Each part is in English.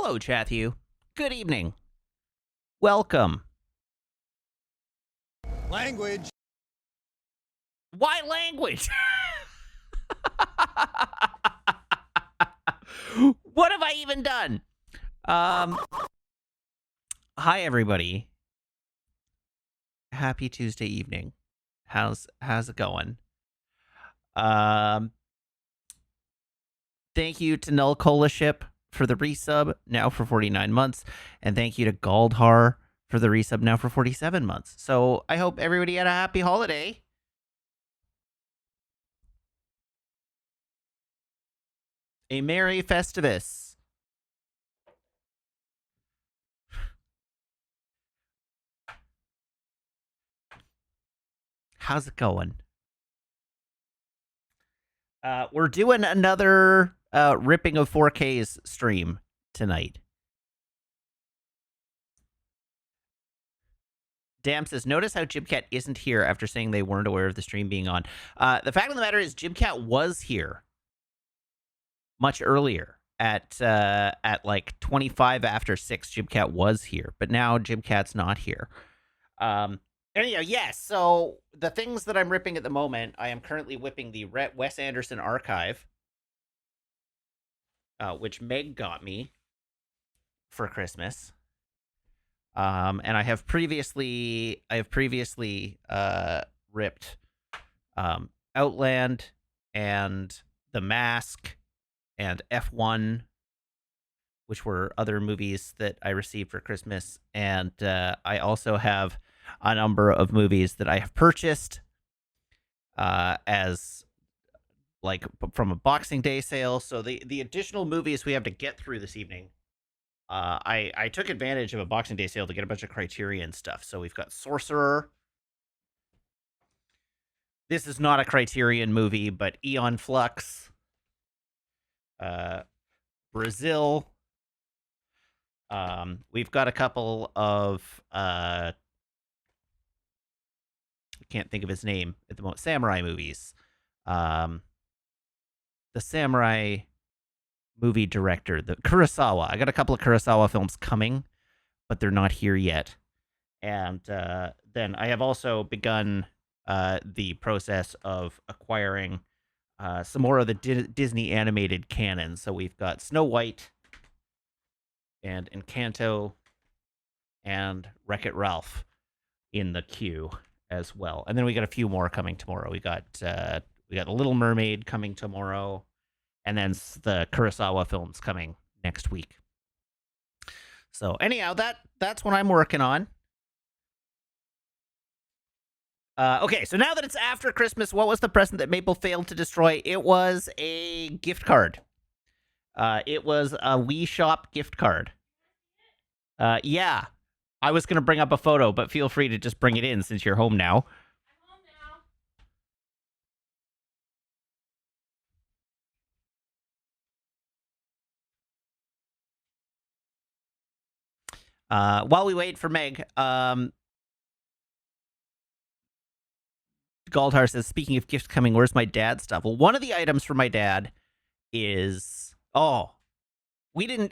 Hello, Chathu. Good evening. Welcome. Language. Why language? What have I even done? Hi everybody. Happy Tuesday evening. How's it going? Thank you to Null Colaship for the resub, now for 49 months, and thank you to Galdhar for the resub, now for 47 months. So I hope everybody had a happy holiday. A Merry Festivus. How's it going? We're doing another ripping of 4Ks stream tonight. Dam says, notice how Jibcat isn't here after saying they weren't aware of the stream being on. The fact of the matter is Jibcat was here much earlier at like 25 after 6. Jibcat was here, but now Jibcat's not here. Anyhow, yes, so the things that I'm ripping at the moment, I am currently whipping the Wes Anderson archive, which Meg got me for Christmas. And I have previously ripped Outland and The Mask and F1, which were other movies that I received for Christmas. And I also have a number of movies that I have purchased as like from a Boxing Day sale. So the additional movies we have to get through this evening, I took advantage of a Boxing Day sale to get a bunch of Criterion stuff. So we've got Sorcerer. This is not a Criterion movie, but Eon Flux, Brazil. We've got a couple of I can't think of his name at the moment. Samurai movies. The samurai movie director, the Kurosawa. I got a couple of Kurosawa films coming, but they're not here yet. And then I have also begun the process of acquiring some more of the Disney animated canon. So we've got Snow White and Encanto and Wreck-It Ralph in the queue as well. And then we got a few more coming tomorrow. We got The Little Mermaid coming tomorrow, and then the Kurosawa films coming next week. So anyhow, that's what I'm working on. Okay, so now that it's after Christmas, what was the present that Maple failed to destroy? It was a gift card. It was a Wii Shop gift card. Yeah. I was going to bring up a photo, but feel free to just bring it in since you're home now. I'm home now. While we wait for Meg, Galdhar says, speaking of gifts coming, where's my dad's stuff? Well, one of the items for my dad is... I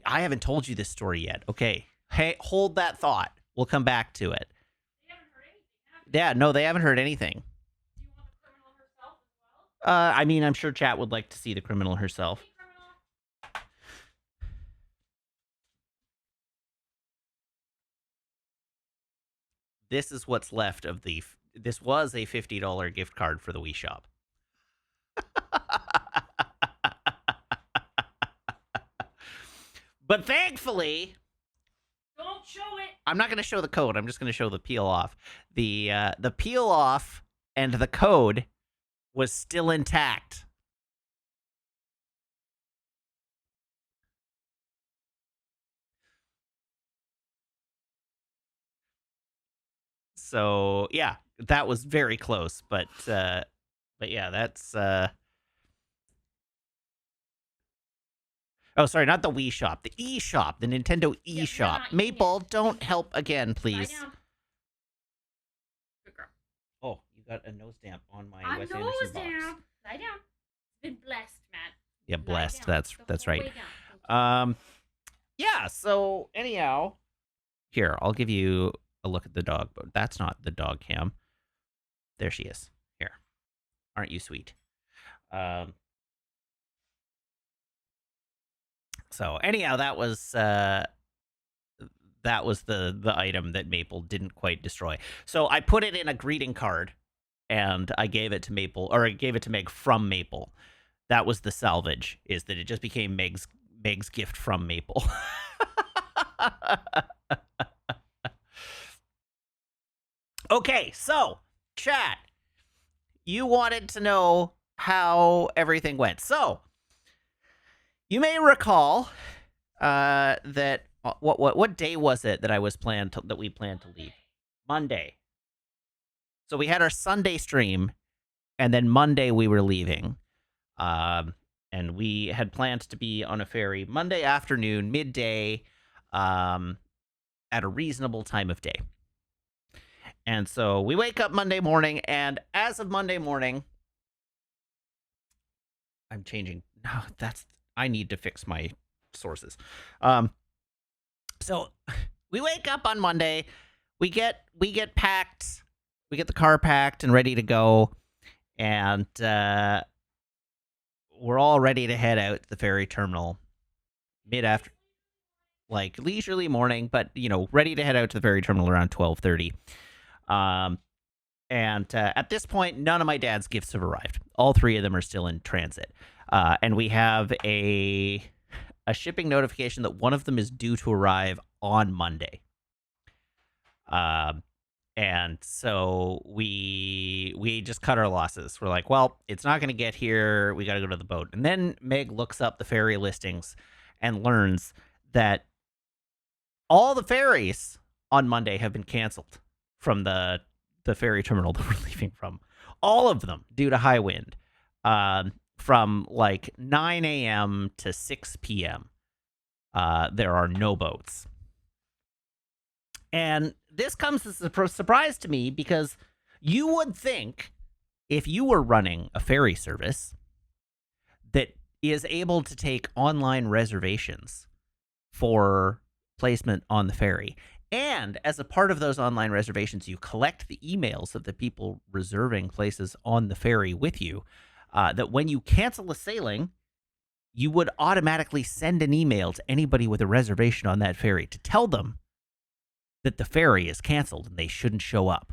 haven't told you this story yet. Okay. Hey, hold that thought. We'll come back to it. They haven't heard anything, have they? Yeah, no, they haven't heard anything. Do you want the criminal herself as well? I mean, I'm sure chat would like to see the criminal herself. Hey, criminal. This is what's left of the... This was a $50 gift card for the Wii Shop. But thankfully... Don't show it. I'm not going to show the code. I'm just going to show the peel off. The peel off and the code was still intact. So yeah, that was very close. But yeah, that's. Oh, sorry, not the Wii Shop, the eShop, the Nintendo eShop. not Maple, don't help again, please. Lie down. Good girl. Oh, you got a nose damp on my I'm Wes nose Anderson box. down. Lie down. Been blessed, Matt. Yeah, Lie blessed. down. That's The that's whole right. way down. yeah, so anyhow, here, I'll give you a look at the dog, but that's not the dog cam. There she is. Here. Aren't you sweet? Um, so anyhow, that was the item that Maple didn't quite destroy. So I put it in a greeting card and I gave it to Maple, or I gave it to Meg from Maple. That was the salvage, is that it just became Meg's gift from Maple. Okay, so chat, you wanted to know how everything went. So you may recall that what day was it that we planned to leave? Monday. So we had our Sunday stream, and then Monday we were leaving. And we had planned to be on a ferry Monday afternoon, midday, at a reasonable time of day. And so we wake up Monday morning, and as of Monday morning, I'm changing. No, I need to fix my sources. So we wake up on Monday, we get packed, we get the car packed and ready to go, and we're all ready to head out to the ferry terminal mid-after, like leisurely morning, but ready to head out to the ferry terminal around 12:30. And at this point, none of my dad's gifts have arrived. All three of them are still in transit, and we have a shipping notification that one of them is due to arrive on Monday. And so we just cut our losses. We're like, well, it's not going to get here. We got to go to the boat. And then Meg looks up the ferry listings and learns that all the ferries on Monday have been canceled from the ferry terminal that we're leaving from. All of them due to high wind. From like 9 a.m. to 6 p.m. There are no boats. And this comes as a surprise to me because you would think if you were running a ferry service that is able to take online reservations for placement on the ferry, and as a part of those online reservations, you collect the emails of the people reserving places on the ferry with you, that when you cancel a sailing, you would automatically send an email to anybody with a reservation on that ferry to tell them that the ferry is canceled and they shouldn't show up.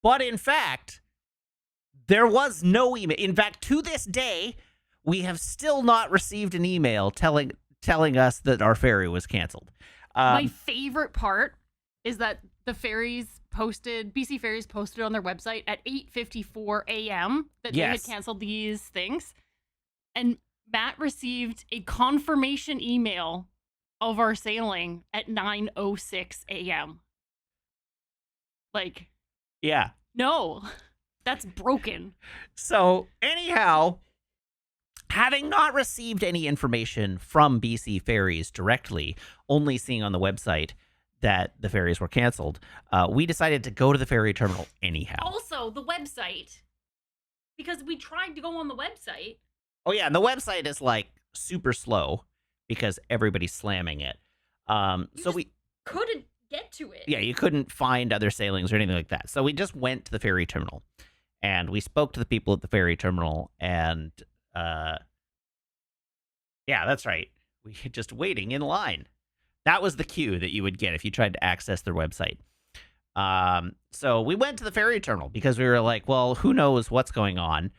But in fact, there was no email. In fact, to this day, we have still not received an email telling us that our ferry was canceled. My favorite part is that the BC Ferries posted on their website at 8:54 a.m. that they had canceled these things. And Matt received a confirmation email of our sailing at 9:06 a.m. Like, yeah. No, that's broken. So anyhow, having not received any information from BC Ferries directly, only seeing on the website that the ferries were canceled, we decided to go to the ferry terminal anyhow. Also, the website, because we tried to go on the website. Oh yeah, and the website is like super slow because everybody's slamming it. So we couldn't get to it. Yeah, you couldn't find other sailings or anything like that. So we just went to the ferry terminal, and we spoke to the people at the ferry terminal, and yeah, that's right. We were just waiting in line. That was the queue that you would get if you tried to access their website. So we went to the ferry terminal because we were like, well, who knows what's going on?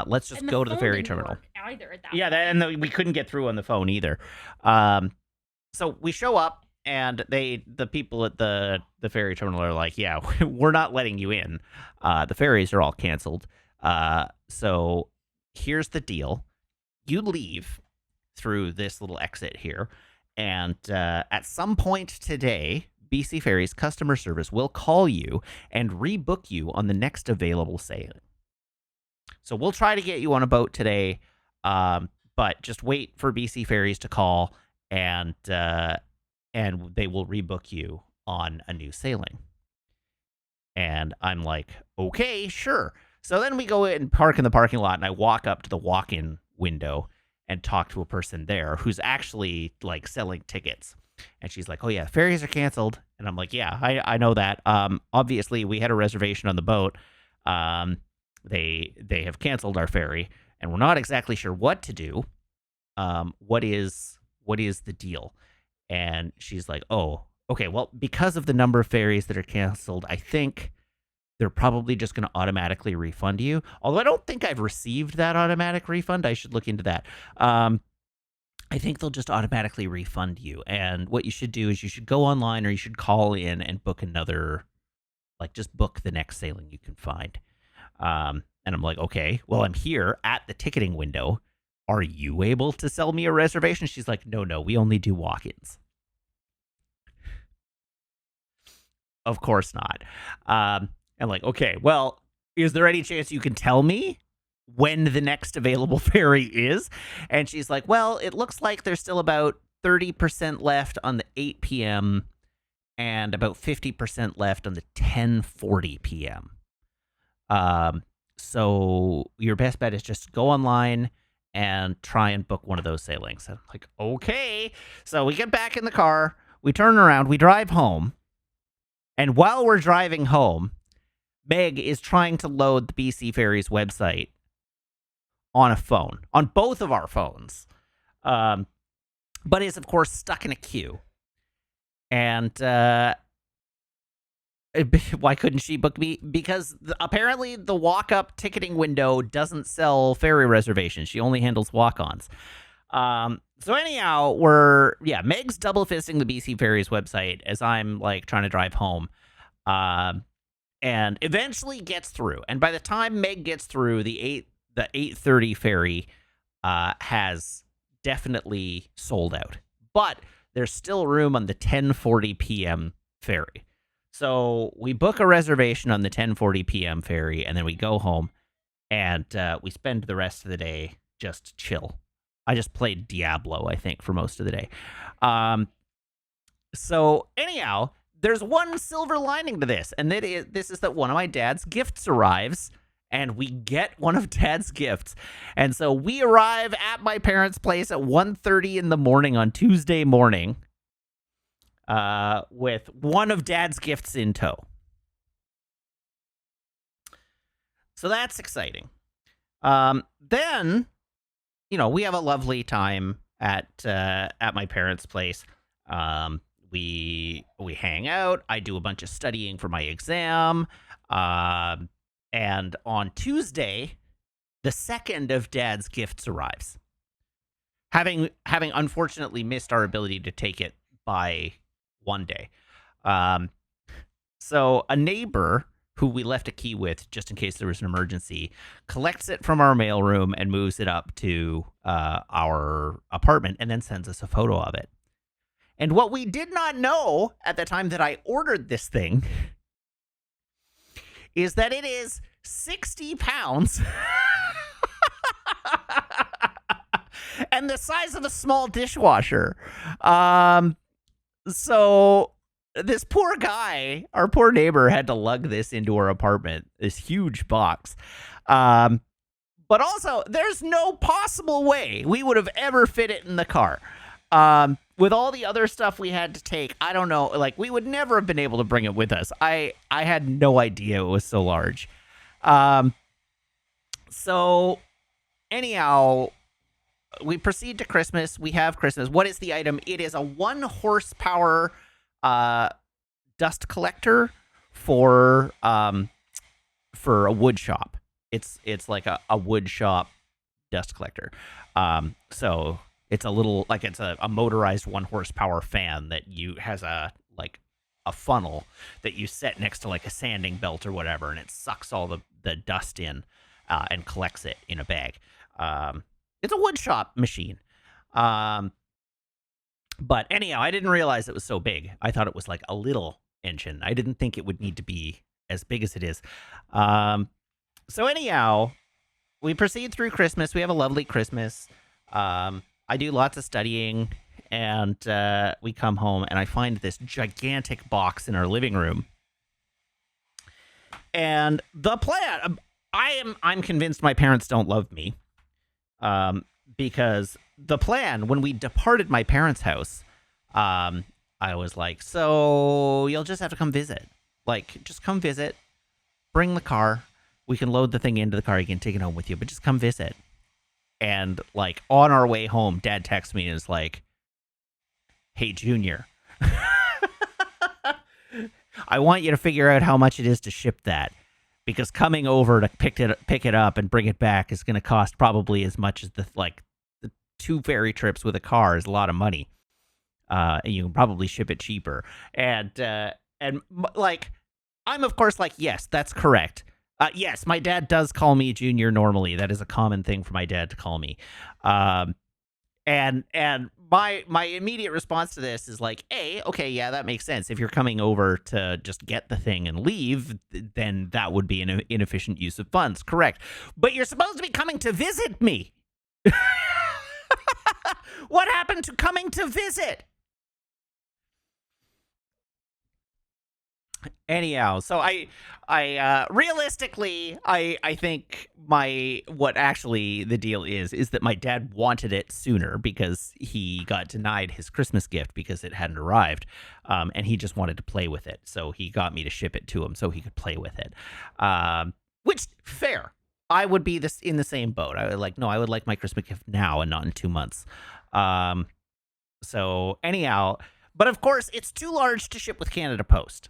Let's just go to the ferry terminal. Either at that yeah, and we couldn't get through on the phone either. So we show up, and the people at the ferry terminal are like, yeah, we're not letting you in. The ferries are all canceled. So here's the deal. You leave through this little exit here, and at some point today, BC Ferries customer service will call you and rebook you on the next available sailing. So we'll try to get you on a boat today, but just wait for BC Ferries to call, and they will rebook you on a new sailing. And I'm like, okay, sure. So then we go in and park in the parking lot, and I walk up to the walk-in window, and talk to a person there who's actually like selling tickets. And she's like, "Oh yeah, ferries are canceled." And I'm like, "Yeah, I know that. Obviously we had a reservation on the boat. They have canceled our ferry, and we're not exactly sure what to do. What is the deal?" And she's like, "Oh, okay. Well, because of the number of ferries that are canceled, I think they're probably just going to automatically refund you. Although I don't think I've received that automatic refund. I should look into that. I think they'll just automatically refund you. And what you should do is you should go online, or you should call in and book another, like just book the next sailing you can find." And I'm like, "Okay, well, I'm here at the ticketing window. Are you able to sell me a reservation?" She's like, No, we only do walk-ins." Of course not. I'm like, "Okay, well, is there any chance you can tell me when the next available ferry is?" And she's like, "Well, it looks like there's still about 30% left on the 8 p.m. and about 50% left on the 10:40 p.m. So your best bet is just go online and try and book one of those sailings." And I'm like, "Okay." So we get back in the car, we turn around, we drive home. And while we're driving home, Meg is trying to load the BC Ferries website on a phone, on both of our phones, but is, of course, stuck in a queue. And why couldn't she book me? Because apparently the walk-up ticketing window doesn't sell ferry reservations. She only handles walk-ons. So anyhow, Meg's double fisting the BC Ferries website as I'm like trying to drive home. And eventually gets through. And by the time Meg gets through, the 8:30 ferry has definitely sold out. But there's still room on the 10:40 p.m. ferry. So we book a reservation on the 10:40 p.m. ferry, and then we go home, and we spend the rest of the day just chill. I just played Diablo, I think, for most of the day. So anyhow, there's one silver lining to this, and this is that one of my dad's gifts arrives, and we get one of Dad's gifts. And so we arrive at my parents' place at 1:30 in the morning on Tuesday morning, with one of Dad's gifts in tow. So that's exciting. Then, we have a lovely time at my parents' place. We hang out. I do a bunch of studying for my exam. And on Tuesday, the second of Dad's gifts arrives. Having unfortunately missed our ability to take it by one day. So a neighbor who we left a key with just in case there was an emergency collects it from our mailroom and moves it up to our apartment and then sends us a photo of it. And what we did not know at the time that I ordered this thing is that it is 60 pounds and the size of a small dishwasher. So this poor guy, our poor neighbor, had to lug this into our apartment, this huge box. But also, there's no possible way we would have ever fit it in the car. With all the other stuff we had to take, I don't know, like we would never have been able to bring it with us. I had no idea it was so large. So anyhow, we proceed to Christmas. We have Christmas. What is the item? It is a 1 horsepower dust collector for a wood shop. It's like a wood shop dust collector. So it's a little like it's a motorized 1 horsepower fan that has a funnel that you set next to like a sanding belt or whatever, and it sucks all the dust in and collects it in a bag. It's a wood shop machine. But anyhow, I didn't realize it was so big. I thought it was like a little engine. I didn't think it would need to be as big as it is. So anyhow, we proceed through Christmas. We have a lovely Christmas. I do lots of studying, and we come home, and I find this gigantic box in our living room. And the plan, I'm convinced my parents don't love me, because the plan when we departed my parents' house, I was like, so you'll just have to come visit. Like, just come visit, bring the car. We can load the thing into the car. You can take it home with you, but just come visit. And like on our way home, Dad texts me and is like, "Hey, Junior, I want you to figure out how much it is to ship that, because coming over to pick it up and bring it back is going to cost probably as much as the 2 ferry trips with a car is a lot of money. And you can probably ship it cheaper." And like, I'm of course like, yes, that's correct. Yes, my dad does call me Junior normally. That is a common thing for my dad to call me. And my immediate response to this is like, okay, yeah, that makes sense. If you're coming over to just get the thing and leave, then that would be an inefficient use of funds. Correct. But you're supposed to be coming to visit me. What happened to coming to visit? Anyhow, so I realistically, I think what actually the deal is that my dad wanted it sooner because he got denied his Christmas gift because it hadn't arrived, and he just wanted to play with it. So he got me to ship it to him so he could play with it, which fair. I would be in the same boat. I would like my Christmas gift now and not in 2 months. So anyhow, but of course it's too large to ship with Canada Post.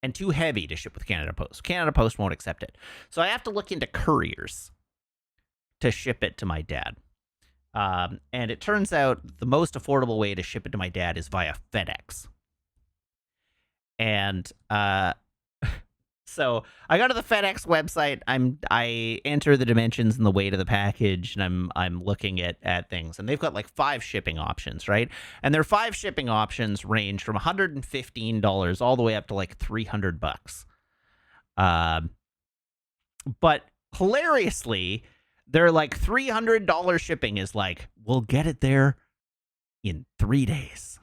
And too heavy to ship with Canada Post. Canada Post won't accept it. So I have to look into couriers to ship it to my dad. And it turns out the most affordable way to ship it to my dad is via FedEx. And so I go to the FedEx website. I enter the dimensions and the weight of the package, and I'm looking at things, and they've got like 5 shipping options, right? And their 5 shipping options range from $115 all the way up to like $300. But hilariously, their like $300 shipping is like, we'll get it there in 3 days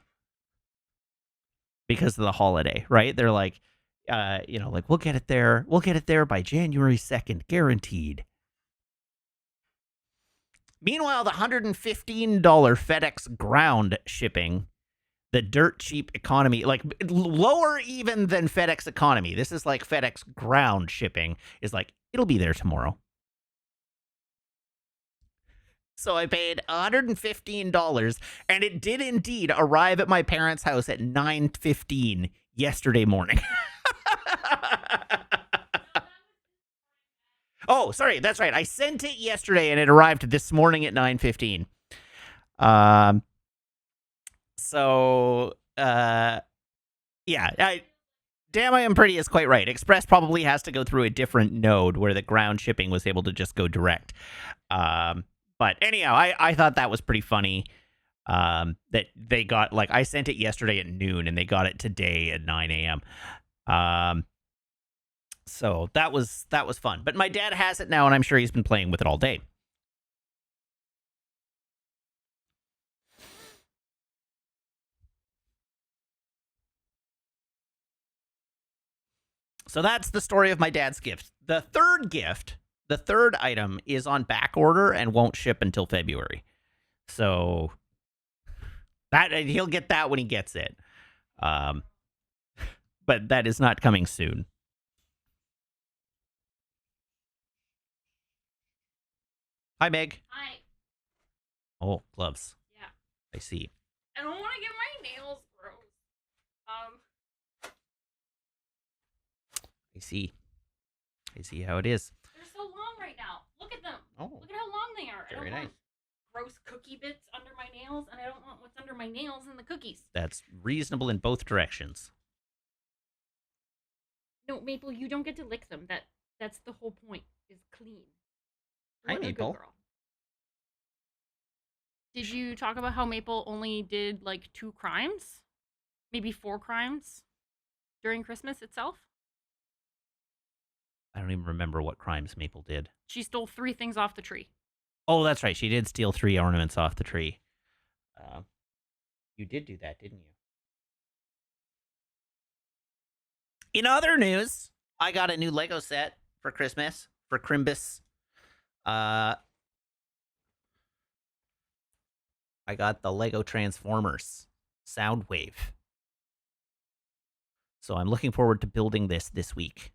because of the holiday, right? They're like, like, we'll get it there by January 2nd, guaranteed. Meanwhile, the $115 FedEx ground shipping, the dirt cheap economy, like lower even than FedEx economy. This is like FedEx ground shipping is like, it'll be there tomorrow. So I paid $115, and it did indeed arrive at my parents' house at 9:15 yesterday morning. Oh, sorry, that's right. I sent it yesterday, and it arrived this morning at 9:15. So, yeah, Damn, I Am Pretty is quite right. Express probably has to go through a different node where the ground shipping was able to just go direct. But anyhow, I thought that was pretty funny. That they got, like, I sent it yesterday at noon, and they got it today at 9 a.m. So that was fun. But my dad has it now, and I'm sure he's been playing with it all day. So that's the story of my dad's gift. The third item is on back order and won't ship until February. So that he'll get that when he gets it. But that is not coming soon. Hi, Meg. Hi. Oh, gloves. Yeah. I see. I don't want to get my nails gross. I see how it is. They're so long right now. Look at them. Oh. Look at how long they are. Very I don't nice. want gross cookie bits under my nails, and I don't want what's under my nails in the cookies. That's reasonable in both directions. No, Maple, you don't get to lick them. That's the whole point. Is clean. Hi, What a good Maple. girl. Did you talk about how Maple only did like 2 crimes? Maybe 4 crimes during Christmas itself? I don't even remember what crimes Maple did. She stole 3 things off the tree. Oh, that's right. She did steal 3 ornaments off the tree. You did do that, didn't you? In other news, I got a new Lego set for Christmas, for Crimbus. I got the Lego Transformers Soundwave. So I'm looking forward to building this week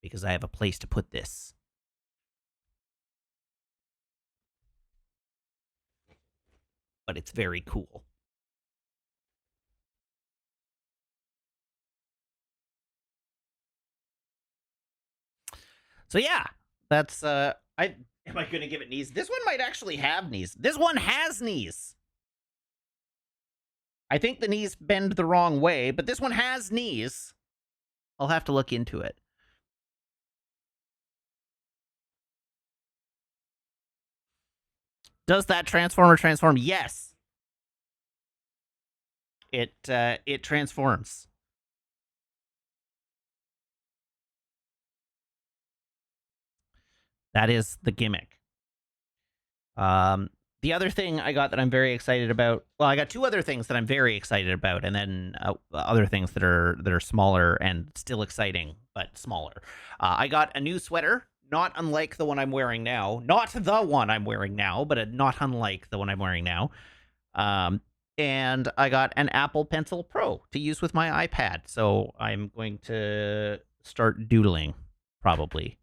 because I have a place to put this. But it's very cool. So yeah, that's am I gonna give it knees? This one might actually have knees. This one has knees. I think the knees bend the wrong way, but this one has knees. I'll have to look into it. Does that transformer transform? Yes. It transforms. That is the gimmick. The other thing I got that I'm very excited about. Well, I got two other things that I'm very excited about, and then other things that are smaller and still exciting but smaller. I got a new sweater, not unlike the one I'm wearing now. Not the one I'm wearing now, but not unlike the one I'm wearing now. And I got an Apple Pencil Pro to use with my iPad. So I'm going to start doodling, probably.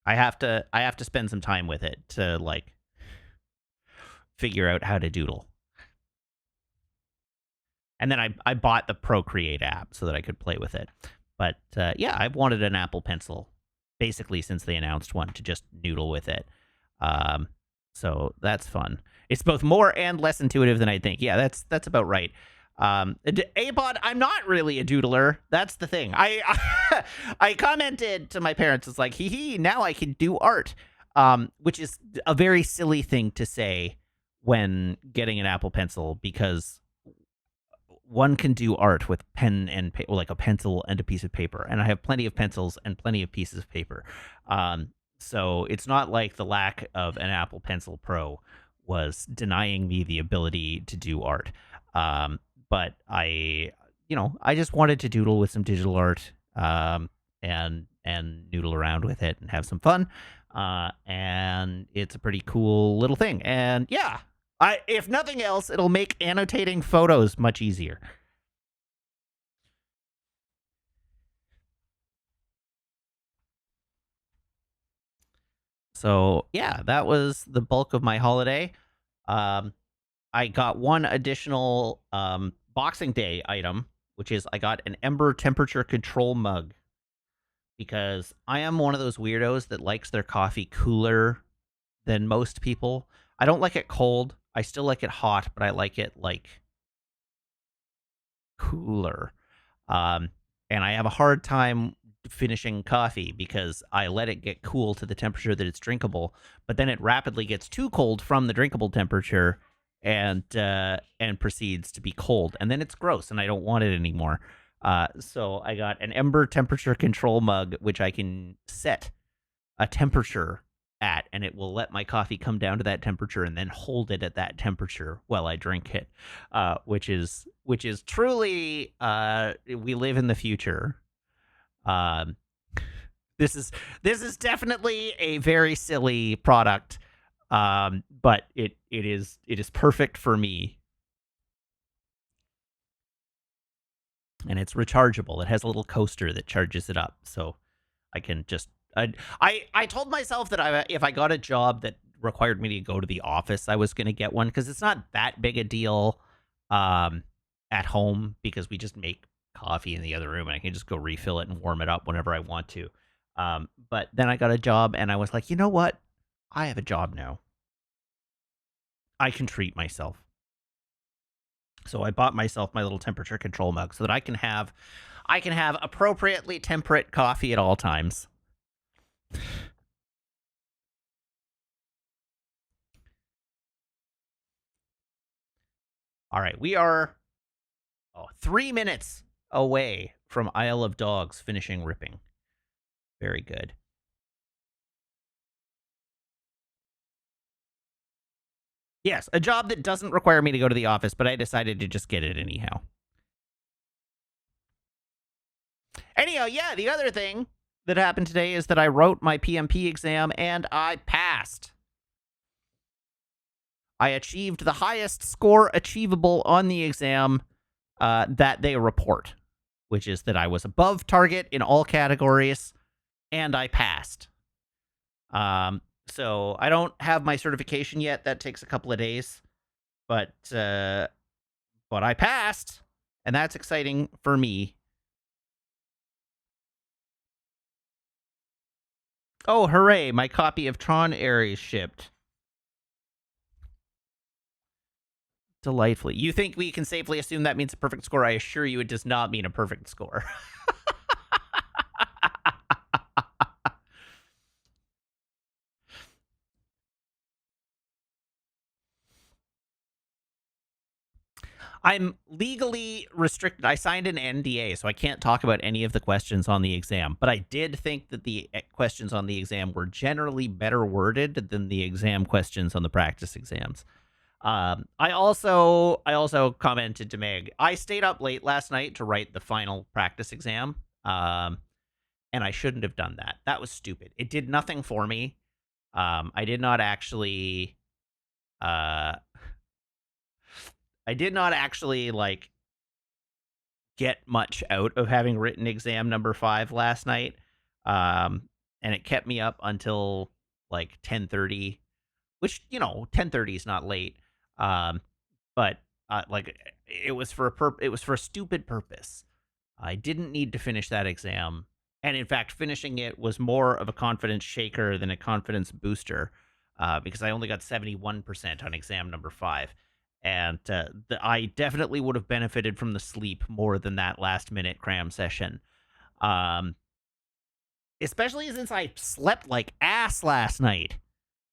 I have to spend some time with it to like figure out how to doodle. And then I bought the Procreate app so that I could play with it. But yeah, I've wanted an Apple Pencil basically since they announced one to just noodle with it. So that's fun. It's both more and less intuitive than I think. Yeah, that's about right. A-Pod, I'm not really a doodler. That's the thing. I commented to my parents, it's like, hee, now I can do art, which is a very silly thing to say when getting an Apple Pencil, because one can do art with pen and like a pencil and a piece of paper, and I have plenty of pencils and plenty of pieces of paper. So it's not like the lack of an Apple Pencil Pro was denying me the ability to do art. But I just wanted to doodle with some digital art, and noodle around with it and have some fun. And it's a pretty cool little thing. And yeah, if nothing else, it'll make annotating photos much easier. So yeah, that was the bulk of my holiday. I got one additional Boxing Day item, which is I got an Ember temperature control mug, because I am one of those weirdos that likes their coffee cooler than most people. I don't like it cold. I still like it hot, but I like it like cooler. And I have a hard time finishing coffee because I let it get cool to the temperature that it's drinkable, but then it rapidly gets too cold from the drinkable temperature and proceeds to be cold, and then it's gross and I don't want it anymore. So I got an Ember temperature control mug, which I can set a temperature at, and it will let my coffee come down to that temperature and then hold it at that temperature while I drink it, which is truly, we live in the future. This is definitely a very silly product, but it is perfect for me, and it's rechargeable. It has a little coaster that charges it up, so I can just. I told myself that if I got a job that required me to go to the office, I was going to get one, because it's not that big a deal at home, because we just make coffee in the other room and I can just go refill it and warm it up whenever I want to. But then I got a job and I was like, you know what? I have a job now. I can treat myself. So I bought myself my little temperature control mug so that I can have appropriately temperate coffee at all times. All right, we are 3 minutes away from Isle of Dogs finishing ripping. Very good. Yes, a job that doesn't require me to go to the office, but I decided to just get it anyhow. Anyhow, yeah, the other thing that happened today is that I wrote my PMP exam and I passed. I achieved the highest score achievable on the exam that they report, which is that I was above target in all categories and I passed. So I don't have my certification yet. That takes a couple of days, but I passed, and that's exciting for me. Oh, hooray! My copy of Tron Ares shipped. Delightfully. You think we can safely assume that means a perfect score? I assure you it does not mean a perfect score. I'm legally restricted. I signed an NDA, so I can't talk about any of the questions on the exam. But I did think that the questions on the exam were generally better worded than the exam questions on the practice exams. I also commented to Meg. I stayed up late last night to write the final practice exam, and I shouldn't have done that. That was stupid. It did nothing for me. I did not actually. I did not actually like get much out of having written exam number 5 last night, and it kept me up until like 10:30, which 10:30 is not late, but like it was for a stupid purpose. I didn't need to finish that exam, and in fact, finishing it was more of a confidence shaker than a confidence booster, because I only got 71% on exam number 5. And I definitely would have benefited from the sleep more than that last minute cram session. Especially since I slept like ass last night.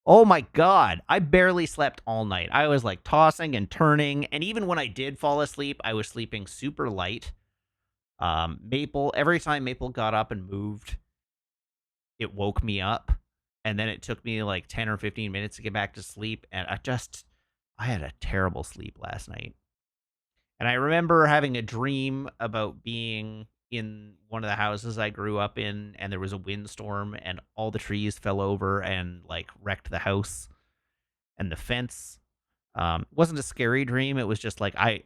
Oh my god, I barely slept all night. I was like tossing and turning, and even when I did fall asleep, I was sleeping super light. Every time Maple got up and moved, it woke me up, and then it took me like 10 or 15 minutes to get back to sleep, and I had a terrible sleep last night. And I remember having a dream about being in one of the houses I grew up in, and there was a windstorm, and all the trees fell over and like wrecked the house and the fence. It wasn't a scary dream. It was just like I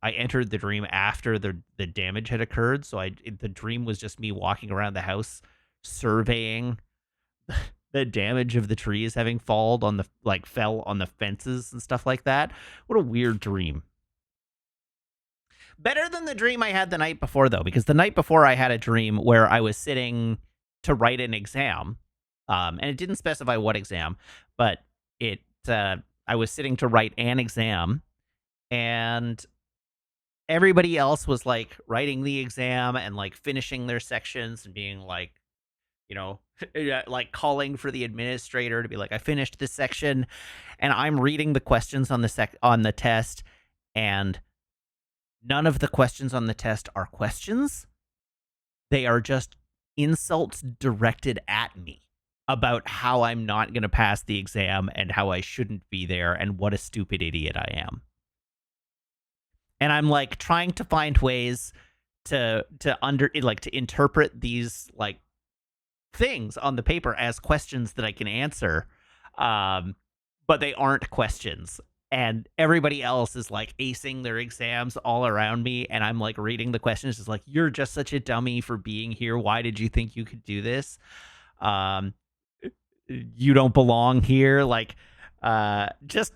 entered the dream after the damage had occurred. So the dream was just me walking around the house surveying the damage of the trees having fell on the fences and stuff like that. What a weird dream. Better than the dream I had the night before, though, because the night before I had a dream where I was sitting to write an exam, and it didn't specify what exam, but I was sitting to write an exam, and everybody else was like writing the exam and like finishing their sections and being like, like calling for the administrator to be like, I finished this section, and I'm reading the questions on the test, and none of the questions on the test are questions. They are just insults directed at me about how I'm not going to pass the exam and how I shouldn't be there and what a stupid idiot I am. And I'm like trying to find ways to interpret these like things on the paper as questions that I can answer, but they aren't questions. And everybody else is like acing their exams all around me, and I'm like reading the questions. It's like, you're just such a dummy for being here. Why did you think you could do this? You don't belong here. Like, just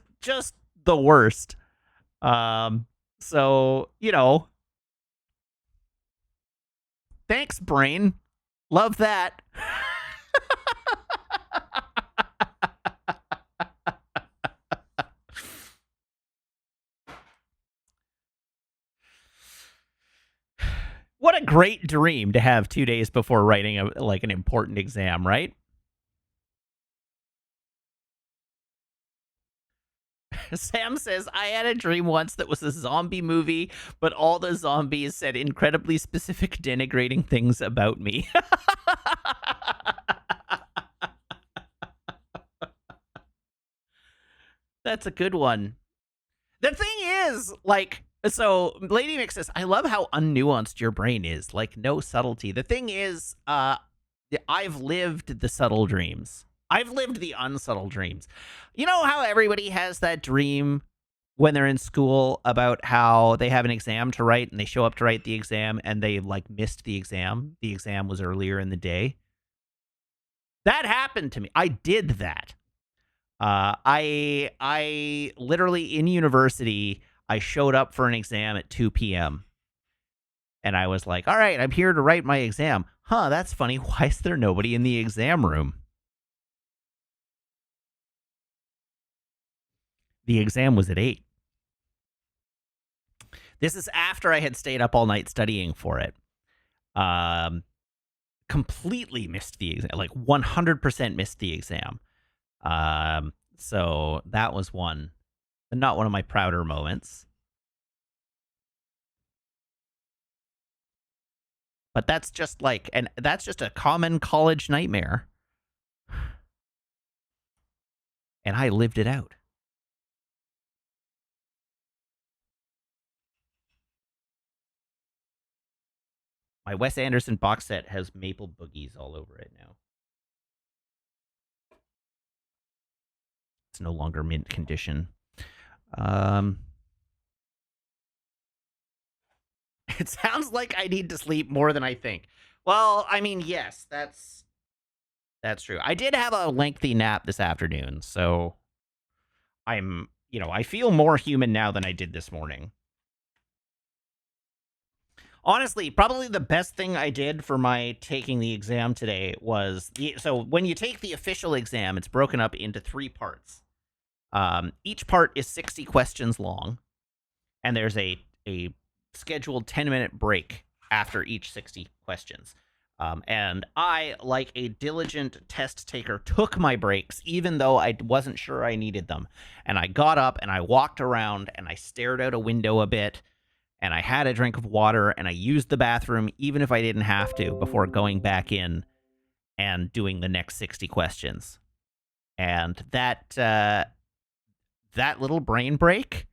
the worst. So thanks, brain. Love that. What a great dream to have 2 days before writing an important exam, right? Sam says, I had a dream once that was a zombie movie, but all the zombies said incredibly specific denigrating things about me. That's a good one. The thing is, so Lady Mix says, I love how unnuanced your brain is, like no subtlety. The thing is, I've lived the subtle dreams. I've lived the unsubtle dreams. You know how everybody has that dream when they're in school about how they have an exam to write and they show up to write the exam and they like missed the exam. The exam was earlier in the day. That happened to me. I did that. I literally in university, I showed up for an exam at 2 p.m. and I was like, all right, I'm here to write my exam. Huh, that's funny. Why is there nobody in the exam room? The exam was at 8. This is after I had stayed up all night studying for it. Completely missed the exam, like 100% missed the exam. So that was one, not one of my prouder moments. But that's just like, and that's just a common college nightmare. And I lived it out. My Wes Anderson box set has maple boogies all over it now. It's no longer mint condition. It sounds like I need to sleep more than I think. Well, I mean, yes, that's true. I did have a lengthy nap this afternoon, so I feel more human now than I did this morning. Honestly, probably the best thing I did for my taking the exam today was so when you take the official exam, it's broken up into 3 parts. Each part is 60 questions long, and there's a scheduled 10-minute break after each 60 questions. And I, like a diligent test taker, took my breaks, even though I wasn't sure I needed them. And I got up and I walked around and I stared out a window a bit and I had a drink of water and I used the bathroom, even if I didn't have to, before going back in and doing the next 60 questions. And that little brain break,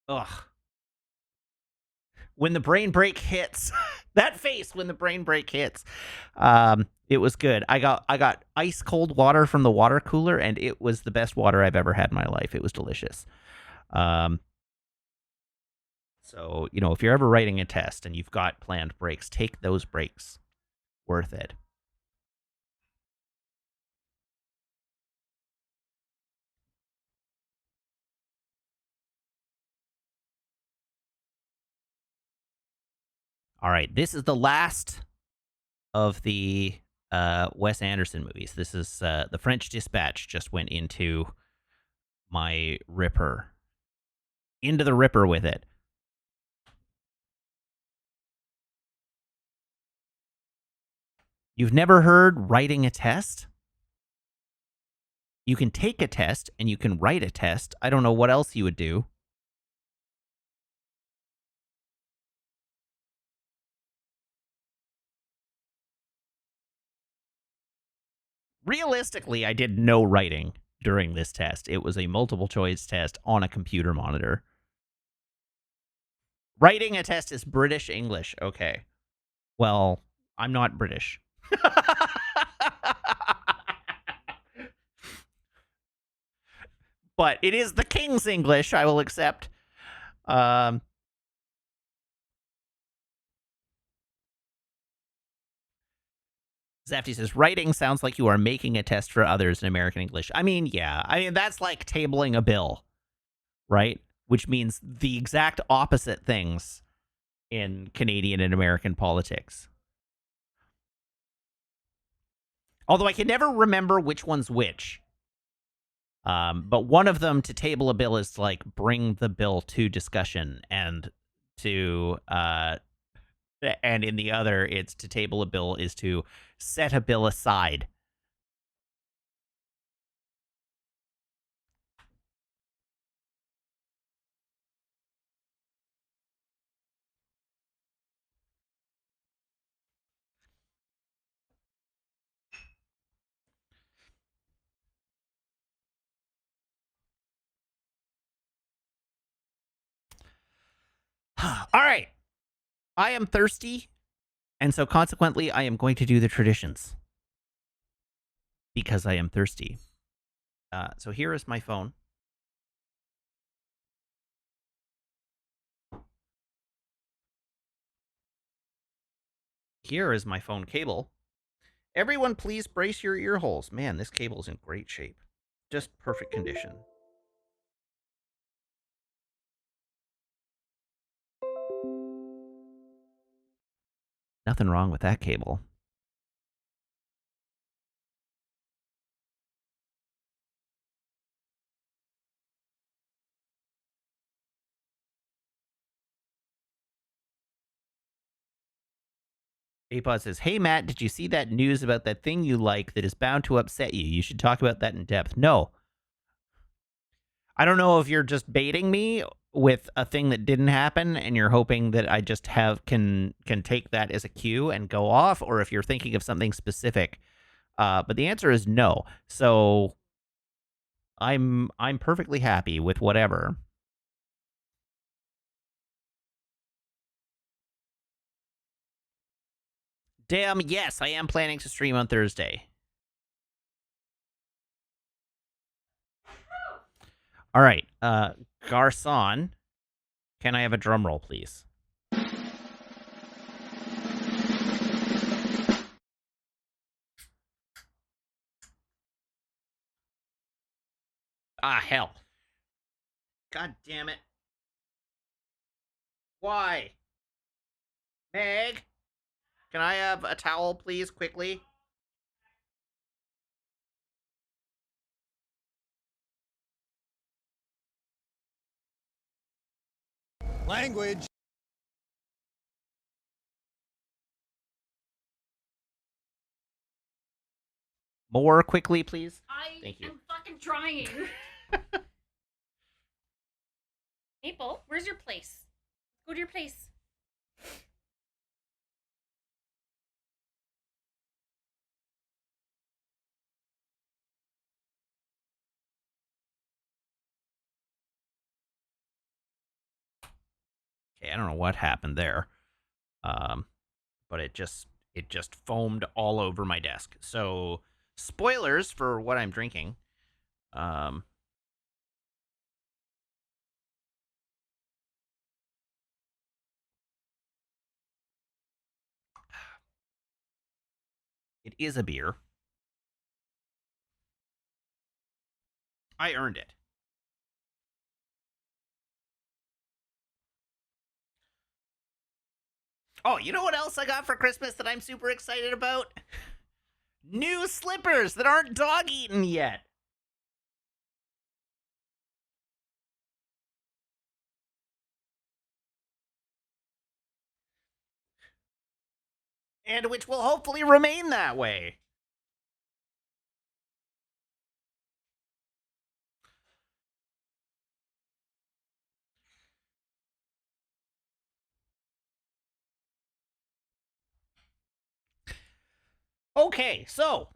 ugh. When the brain break hits, that face when the brain break hits, it was good. I got ice cold water from the water cooler, and it was the best water I've ever had in my life. It was delicious. So, if you're ever writing a test and you've got planned breaks, take those breaks. Worth it. All right, this is the last of the Wes Anderson movies. This is The French Dispatch just went into my Ripper. Into the Ripper with it. You've never heard writing a test? You can take a test and you can write a test. I don't know what else you would do. Realistically, I did no writing during this test. It was a multiple choice test on a computer monitor. Writing a test is British English. Okay. Well, I'm not British. But it is the King's English, I will accept. Zafty says, writing sounds like you are making a test for others in American English. I mean, yeah. I mean, that's like tabling a bill, right? Which means the exact opposite things in Canadian and American politics. Although I can never remember which one's which. But one of them, to table a bill, is to like bring the bill to discussion, and and in the other, it's to table a bill is to set a bill aside. All right. I am thirsty, and so consequently, I am going to do the traditions. because I am thirsty. So here is my phone. Here is my phone cable. Everyone, please brace your ear holes. Man, this cable's in great shape. Just perfect condition. Nothing wrong with that cable. Apod says, "Hey, Matt, did you see that news about that thing you like that is bound to upset you? You should talk about that in depth." No. I don't know if you're just baiting me with a thing that didn't happen and you're hoping that I just can take that as a cue and go off, or if you're thinking of something specific. But the answer is no. So I'm perfectly happy with whatever. Damn, yes, I am planning to stream on Thursday. All right, Garcon, can I have a drum roll, please? Ah, hell. God damn it. Why? Meg, can I have a towel, please, quickly? Language. More quickly, please. Thank you. I'm fucking trying. Maple, where's your place? Go to your place. Okay, I don't know what happened there. But it just foamed all over my desk. So spoilers for what I'm drinking. It is a beer. I earned it. Oh, you know what else I got for Christmas that I'm super excited about? New slippers that aren't dog eaten yet. And which will hopefully remain that way. Okay, so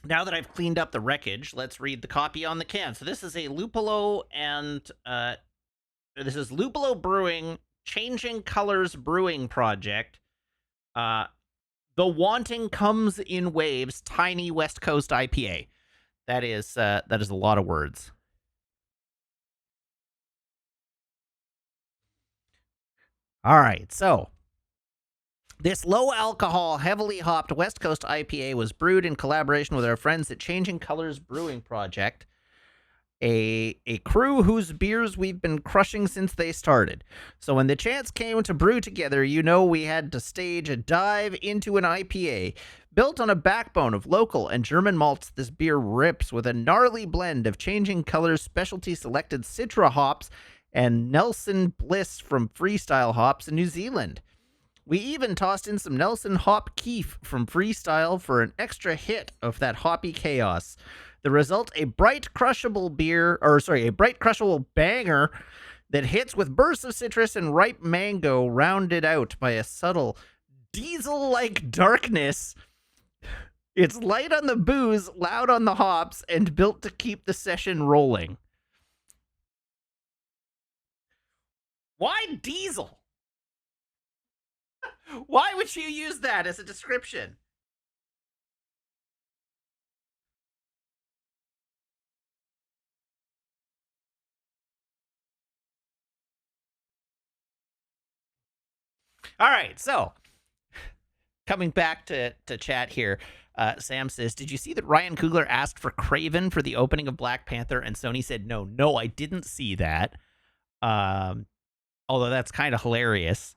now that I've cleaned up the wreckage, let's read the copy on the can. So this is a Lupolo and this is Lupolo Brewing Changing Colors Brewing Project. The Wanting Comes in Waves Tiny West Coast IPA. That is a lot of words. All right, so this low alcohol, heavily hopped West Coast IPA was brewed in collaboration with our friends at Changing Colors Brewing Project, a crew whose beers we've been crushing since they started. So when the chance came to brew together, you know we had to stage a dive into an IPA. Built on a backbone of local and German malts, this beer rips with a gnarly blend of Changing Colors specialty selected Citra hops and Nelson Bliss from Freestyle hops in New Zealand. We even tossed in some Nelson Hop Keef from Freestyle for an extra hit of that hoppy chaos. The result, a bright crushable banger that hits with bursts of citrus and ripe mango, rounded out by a subtle diesel-like darkness. It's light on the booze, loud on the hops, and built to keep the session rolling. Why diesel? Why would you use that as a description? All right, so coming back to chat here, Sam says, did you see that Ryan Coogler asked for Kraven for the opening of Black Panther and Sony said no? No, I didn't see that. Although that's kind of hilarious.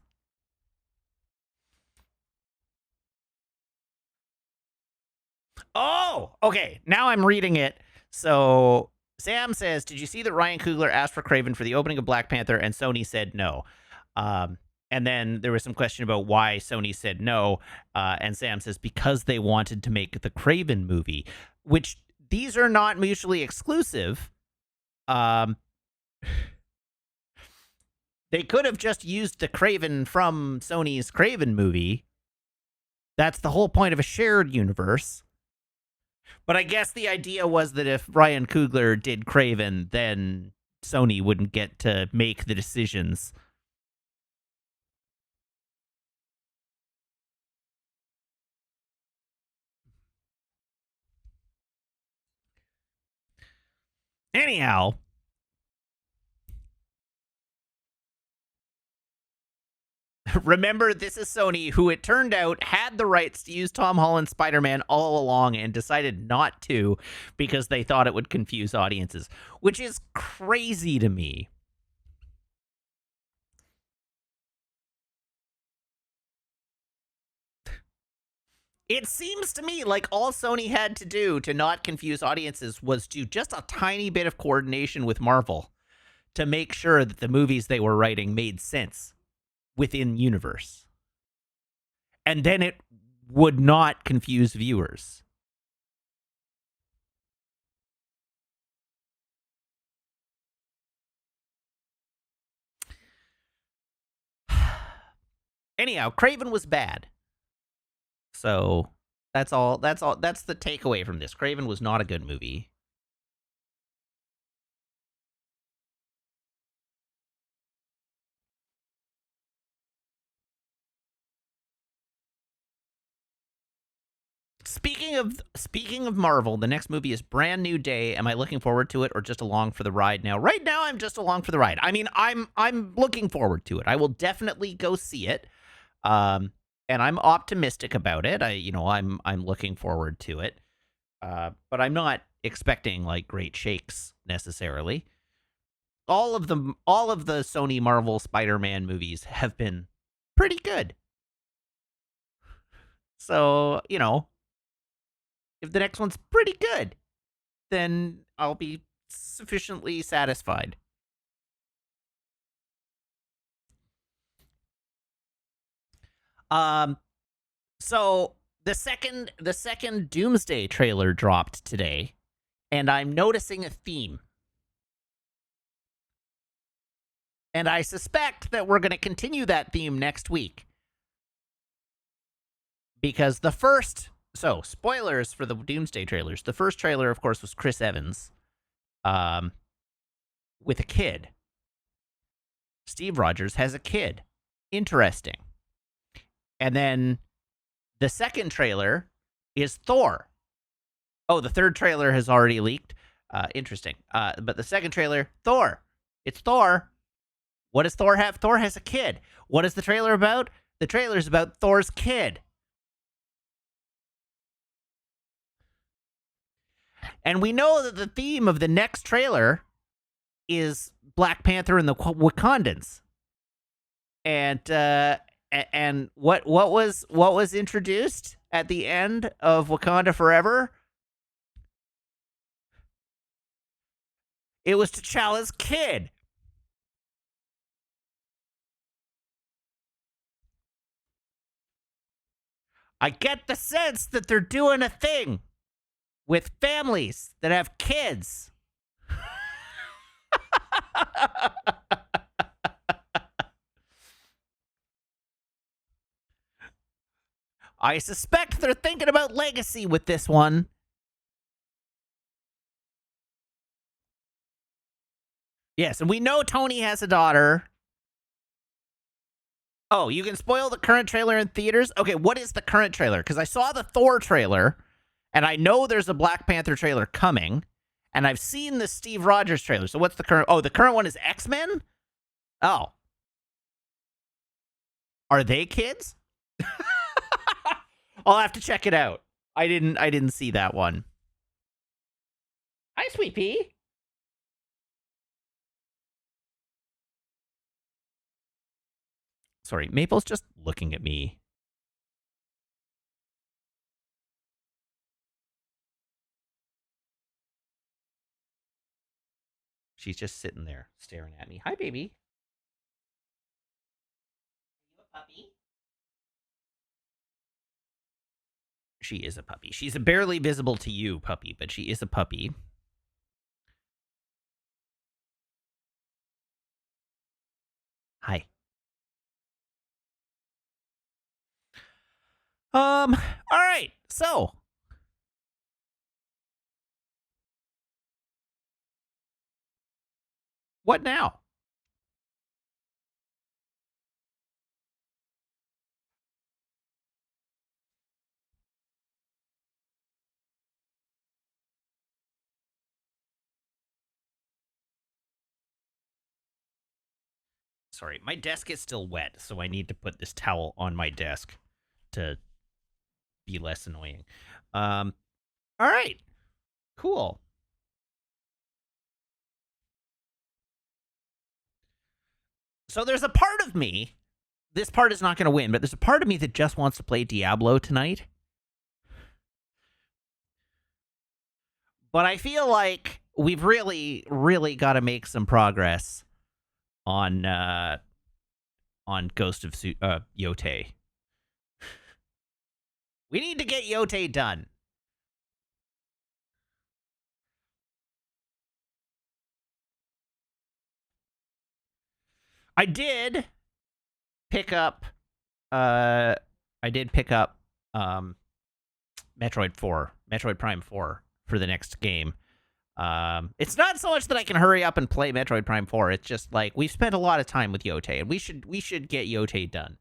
Oh, okay. Now I'm reading it. So Sam says, did you see that Ryan Coogler asked for Kraven for the opening of Black Panther and Sony said no? And then there was some question about why Sony said no. And Sam says, because they wanted to make the Kraven movie, which these are not mutually exclusive. They could have just used the Kraven from Sony's Kraven movie. That's the whole point of a shared universe. But I guess the idea was that if Ryan Coogler did Kraven, then Sony wouldn't get to make the decisions. Anyhow, remember, this is Sony, who it turned out had the rights to use Tom Holland's Spider-Man all along and decided not to because they thought it would confuse audiences, which is crazy to me. It seems to me like all Sony had to do to not confuse audiences was do just a tiny bit of coordination with Marvel to make sure that the movies they were writing made sense within universe. And then it would not confuse viewers. Anyhow, Kraven was bad. So that's all. That's the takeaway from this. Kraven was not a good movie. Speaking of Marvel, the next movie is Brand New Day. Am I looking forward to it or just along for the ride now? Right now, I'm just along for the ride. I mean, I'm looking forward to it. I will definitely go see it. And I'm optimistic about it. I'm looking forward to it. But I'm not expecting like great shakes necessarily. All of the Sony Marvel Spider-Man movies have been pretty good. So, if the next one's pretty good, then I'll be sufficiently satisfied. So the second Doomsday trailer dropped today, and I'm noticing a theme. And I suspect that we're going to continue that theme next week. Because the first... So, spoilers for the Doomsday trailers. The first trailer, of course, was Chris Evans with a kid. Steve Rogers has a kid. Interesting. And then the second trailer is Thor. Oh, the third trailer has already leaked. Interesting. But the second trailer, Thor. It's Thor. What does Thor have? Thor has a kid. What is the trailer about? The trailer is about Thor's kid. And we know that the theme of the next trailer is Black Panther and the Wakandans. And what was introduced at the end of Wakanda Forever? It was T'Challa's kid. I get the sense that they're doing a thing with families that have kids. I suspect they're thinking about legacy with this one. Yes, and we know Tony has a daughter. Oh, you can spoil the current trailer in theaters? Okay, what is the current trailer? Because I saw the Thor trailer, and I know there's a Black Panther trailer coming, and I've seen the Steve Rogers trailer. So what's the current? Oh, the current one is X-Men? Oh. Are they kids? I'll have to check it out. I didn't see that one. Hi, Sweet Pea. Sorry, Maple's just looking at me. She's just sitting there staring at me. Hi, baby. Are you a puppy? She is a puppy. She's a barely visible to you puppy, but she is a puppy. Hi. All right. So, what now? Sorry, my desk is still wet, so I need to put this towel on my desk to be less annoying. All right. Cool. So there's a part of me, this part is not going to win, but there's a part of me that just wants to play Diablo tonight. But I feel like we've really, really got to make some progress on Ghost of Yotei. We need to get Yotei done. I did pick up Metroid Prime 4 for the next game. It's not so much that I can hurry up and play Metroid Prime 4. It's just like we've spent a lot of time with Yotei, and we should get Yotei done.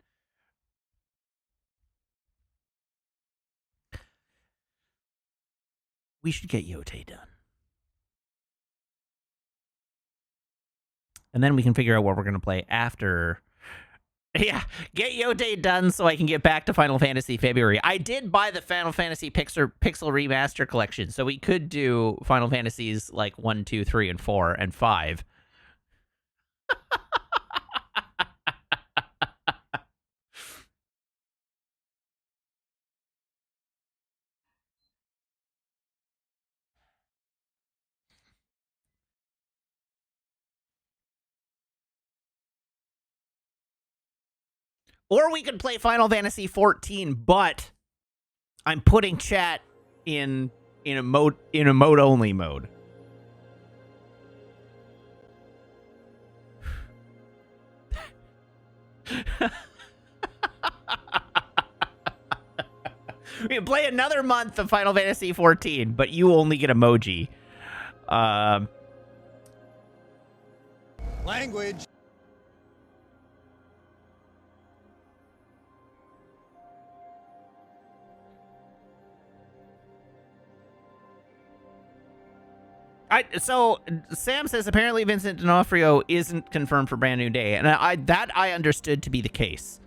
We should get Yotei done. And then we can figure out what we're going to play after. Yeah, get Yotei done so I can get back to Final Fantasy February. I did buy the Final Fantasy Pixel Remaster Collection, so we could do Final Fantasies like 1, 2, 3, and 4, and 5. Or we could play Final Fantasy 14, but I'm putting chat in a mode only mode. We can play another month of Final Fantasy 14, but you only get emoji. Language. So Sam says apparently Vincent D'Onofrio isn't confirmed for Brand New Day, and I understood to be the case.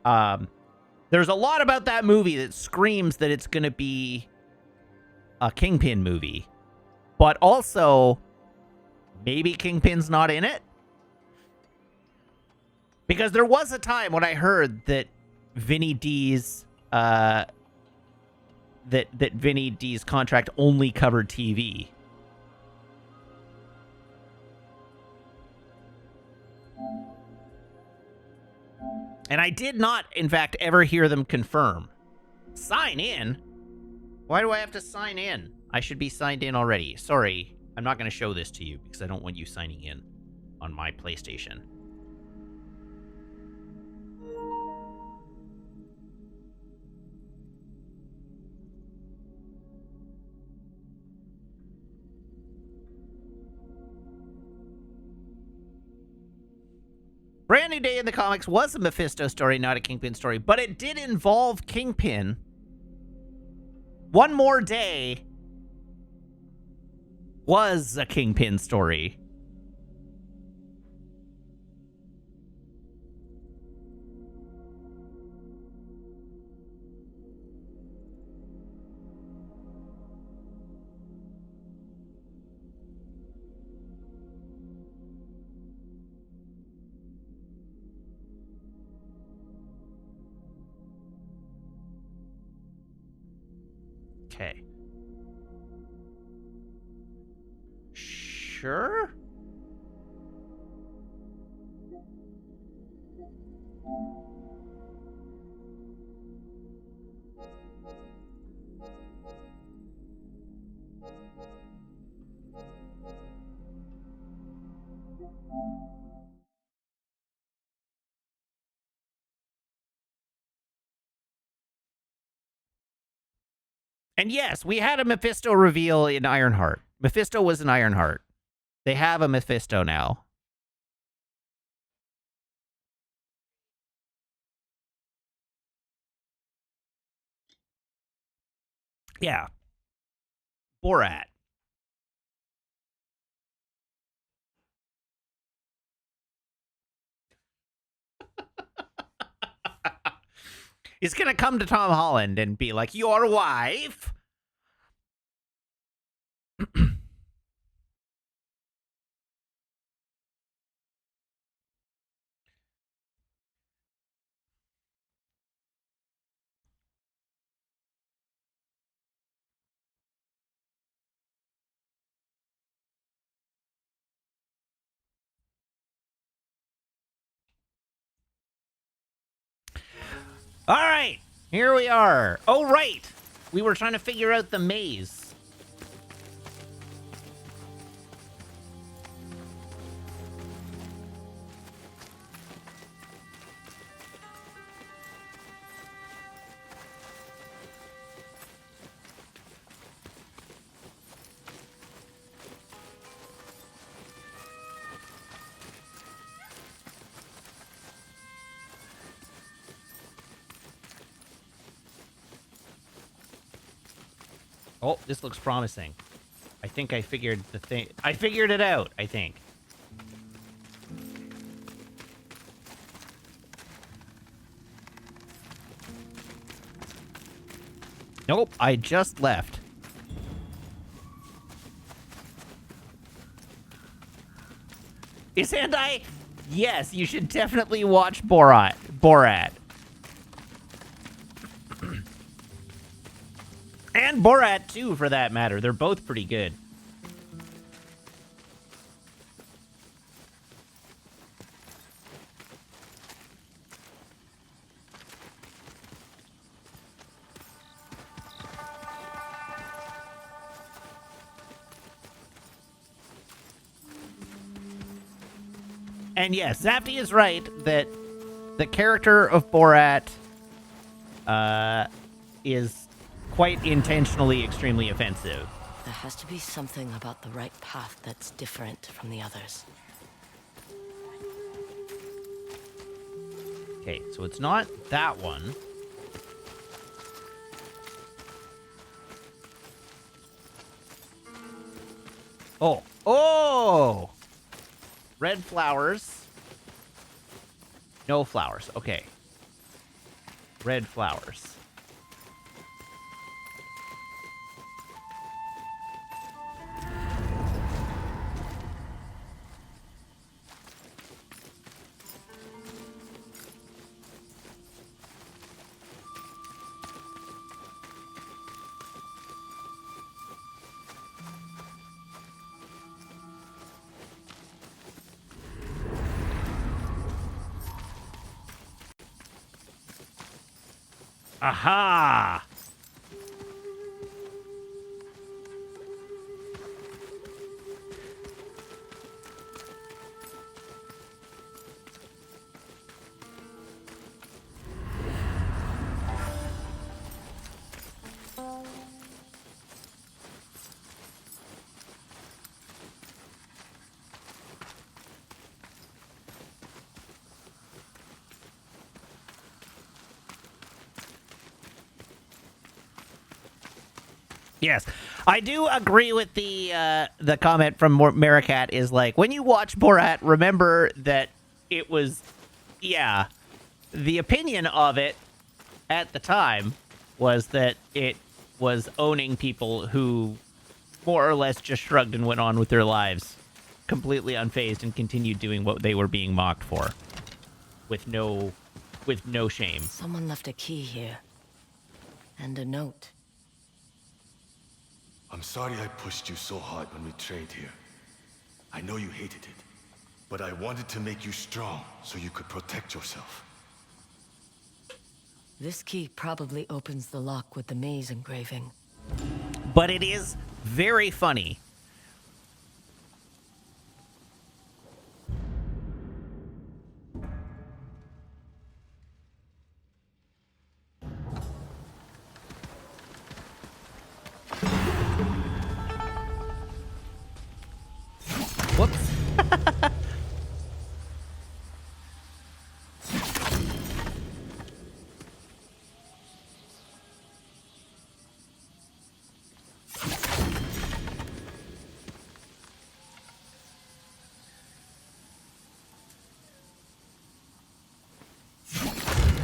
There's a lot about that movie that screams that it's going to be a Kingpin movie, but also maybe Kingpin's not in it, because there was a time when I heard that Vinny D's that Vinny D's contract only covered TV. And I did not, in fact, ever hear them confirm. Sign in? Why do I have to sign in? I should be signed in already. Sorry, I'm not going to show this to you because I don't want you signing in on my PlayStation. Brand New Day in the comics was a Mephisto story, not a Kingpin story, but it did involve Kingpin. One More Day was a Kingpin story. Okay. Sure? And yes, we had a Mephisto reveal in Ironheart. Mephisto was an Ironheart. They have a Mephisto now. Yeah. Borat. He's going to come to Tom Holland and be like, your wife? All right, here we are. Oh, right. We were trying to figure out the maze. Oh, this looks promising. I think I figured the thing. I figured it out, I think. Nope, I just left. Is Handai? Yes, you should definitely watch Borat. And Borat 2, for that matter. They're both pretty good. And yes, Zafty is right that the character of Borat is quite intentionally extremely offensive. There has to be something about the right path that's different from the others. Okay, so it's not that one. Oh. Oh! Red flowers. No flowers. Okay. Red flowers. Aha! Yes, I do agree with the comment from Maricat is like, when you watch Borat, remember that it was, yeah, the opinion of it at the time was that it was owning people who more or less just shrugged and went on with their lives, completely unfazed, and continued doing what they were being mocked for, with no shame. Someone left a key here. And a note. I'm sorry I pushed you so hard when we trained here. I know you hated it, but I wanted to make you strong so you could protect yourself. This key probably opens the lock with the maze engraving. But it is very funny. Whoops.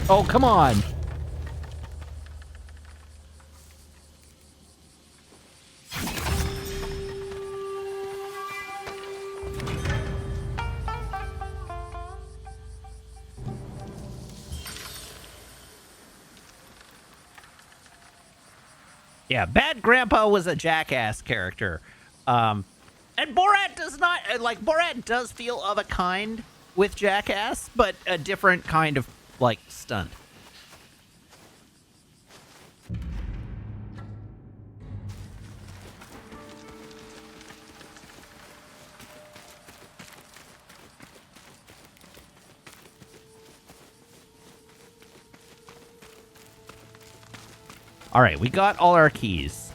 Oh, come on. Yeah, Bad Grandpa was a jackass character. And Borat does not, like, Borat does feel of a kind with Jackass, but a different kind of, like, stunt. All right, we got all our keys.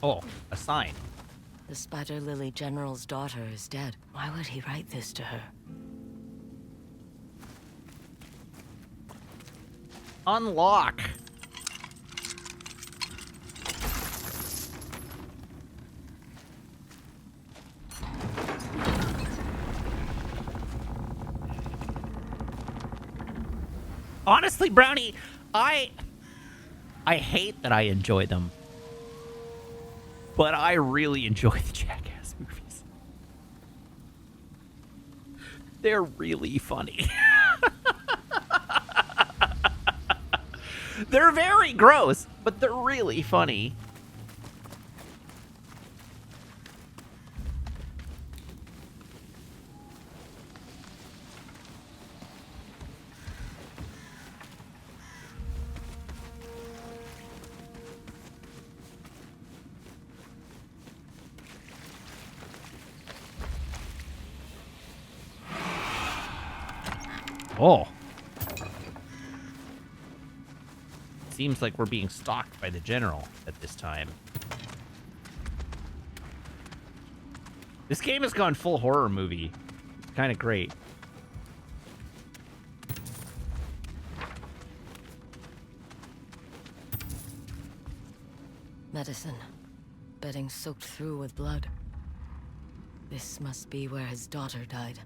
Oh, a sign. The Spider Lily General's daughter is dead. Why would he write this to her? Unlock. Honestly, Brownie, I hate that I enjoy them. But I really enjoy the Jackass movies. They're really funny. They're very gross, but they're really funny. Oh. Seems like we're being stalked by the general at this time. This game has gone full horror movie. It's kind of great. Medicine. Bedding soaked through with blood. This must be where his daughter died.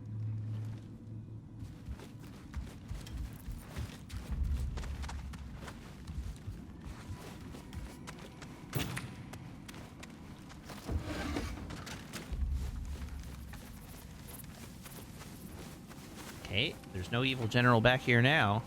Okay, there's no evil general back here now.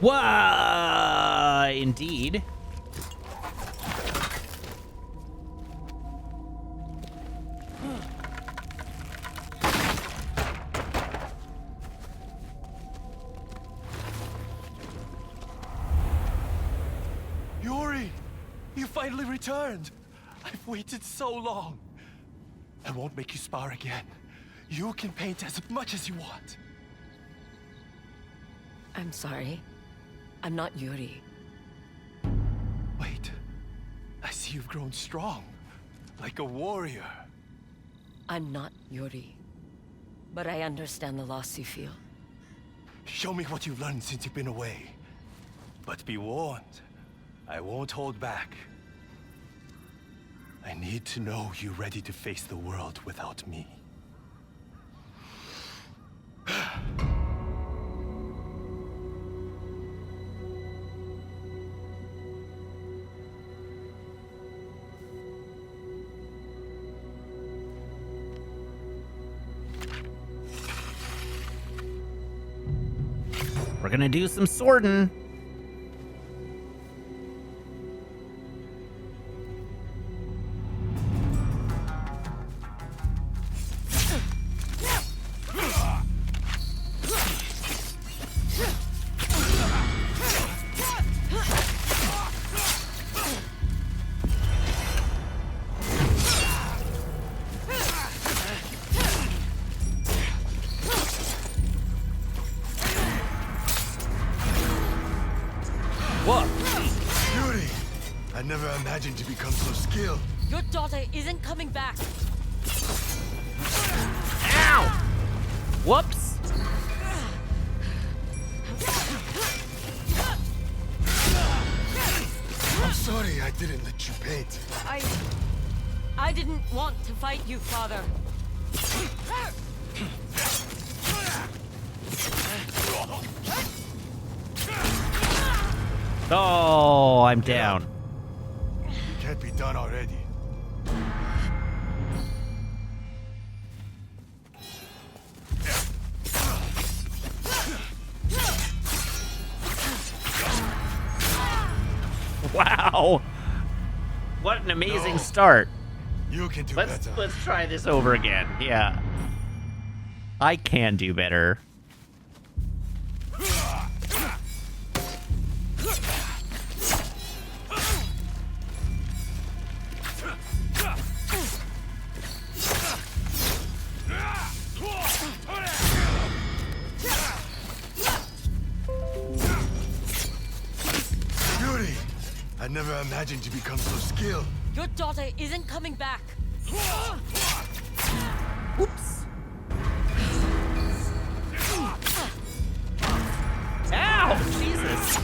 Whoa! Indeed. Yuri! You finally returned! I've waited so long. I won't make you spar again. You can paint as much as you want. I'm sorry. I'm not Yuri. Wait. I see you've grown strong. Like a warrior. I'm not Yuri. But I understand the loss you feel. Show me what you've learned since you've been away. But be warned. I won't hold back. I need to know you're ready to face the world without me. We're gonna do some sorting. What? Yuri! I never imagined you become so skilled. Your daughter isn't coming back. Ow! Whoops. I'm sorry I didn't let you paint. I didn't want to fight you, father. Oh, I'm down. You can't be done already. Wow. What an amazing No. start. You can do Let's better. try this over again. Yeah. I can do better. Yuri! I never imagined you become so skilled. Your daughter isn't coming back. Oops. Ow! Jesus.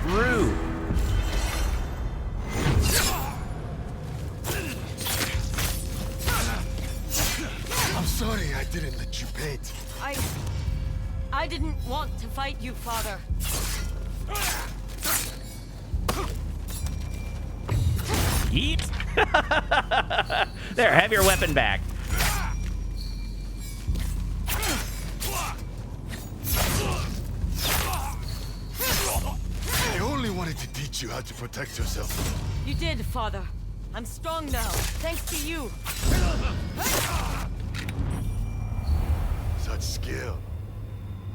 Rude. I'm sorry I didn't let you paint. I didn't want to fight you, father. Yeet. There, have your weapon back. I only wanted to teach you how to protect yourself. You did, father. I'm strong now, thanks to you. Such skill.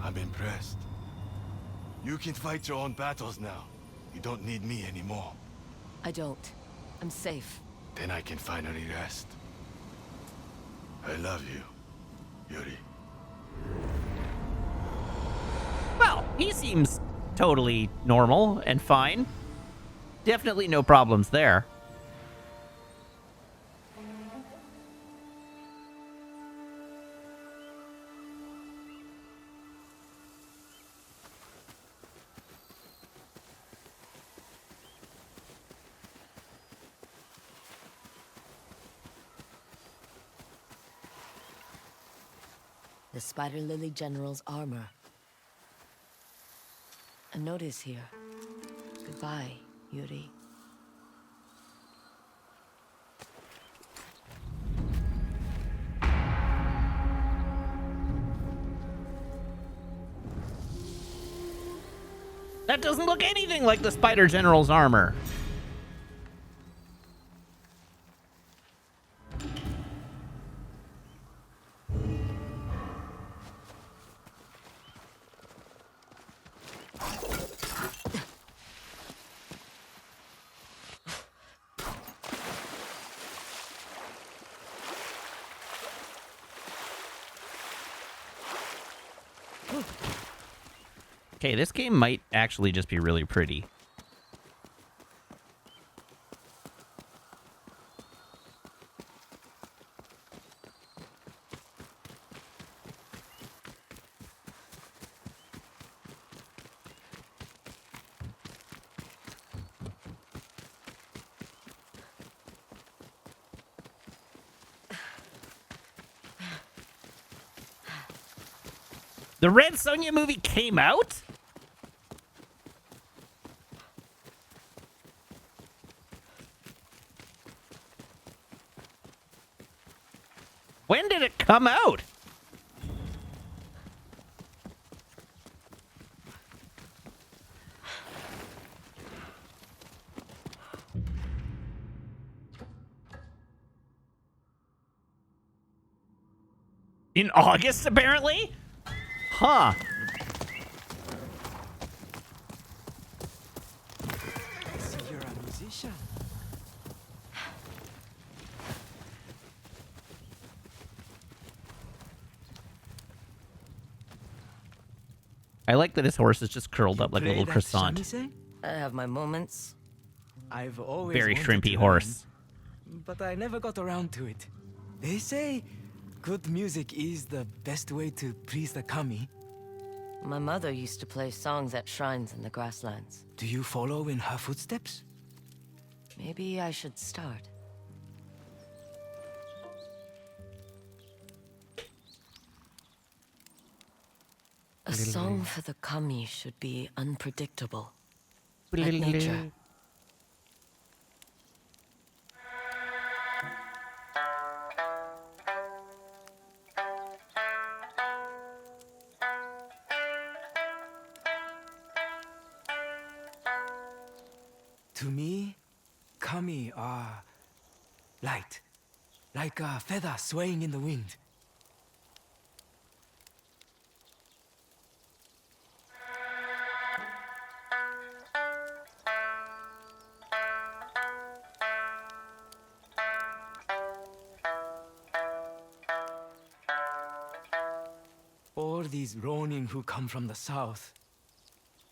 I'm impressed. You can fight your own battles now. You don't need me anymore. I don't. I'm safe. Then I can finally rest. I love you, Yuri. Well, he seems totally normal and fine. Definitely no problems there. The Spider Lily General's armor. A notice here. Goodbye, Yuri. That doesn't look anything like the Spider General's armor. Okay, this game might actually just be really pretty. The Red Sonja movie came out? When did it come out? In August, apparently? Huh. So you're a musician. I like that his horse is just curled up like a Play little that croissant. shamisen? I have my moments. I've always Very wanted shrimpy to horse. learn, but I never got around to it. They say good music is the best way to please the kami. My mother used to play songs at shrines in the grasslands. Do you follow in her footsteps? Maybe I should start. A song for the kami should be unpredictable. Like nature. To me, kami are light, like a feather swaying in the wind. All these Ronin who come from the south,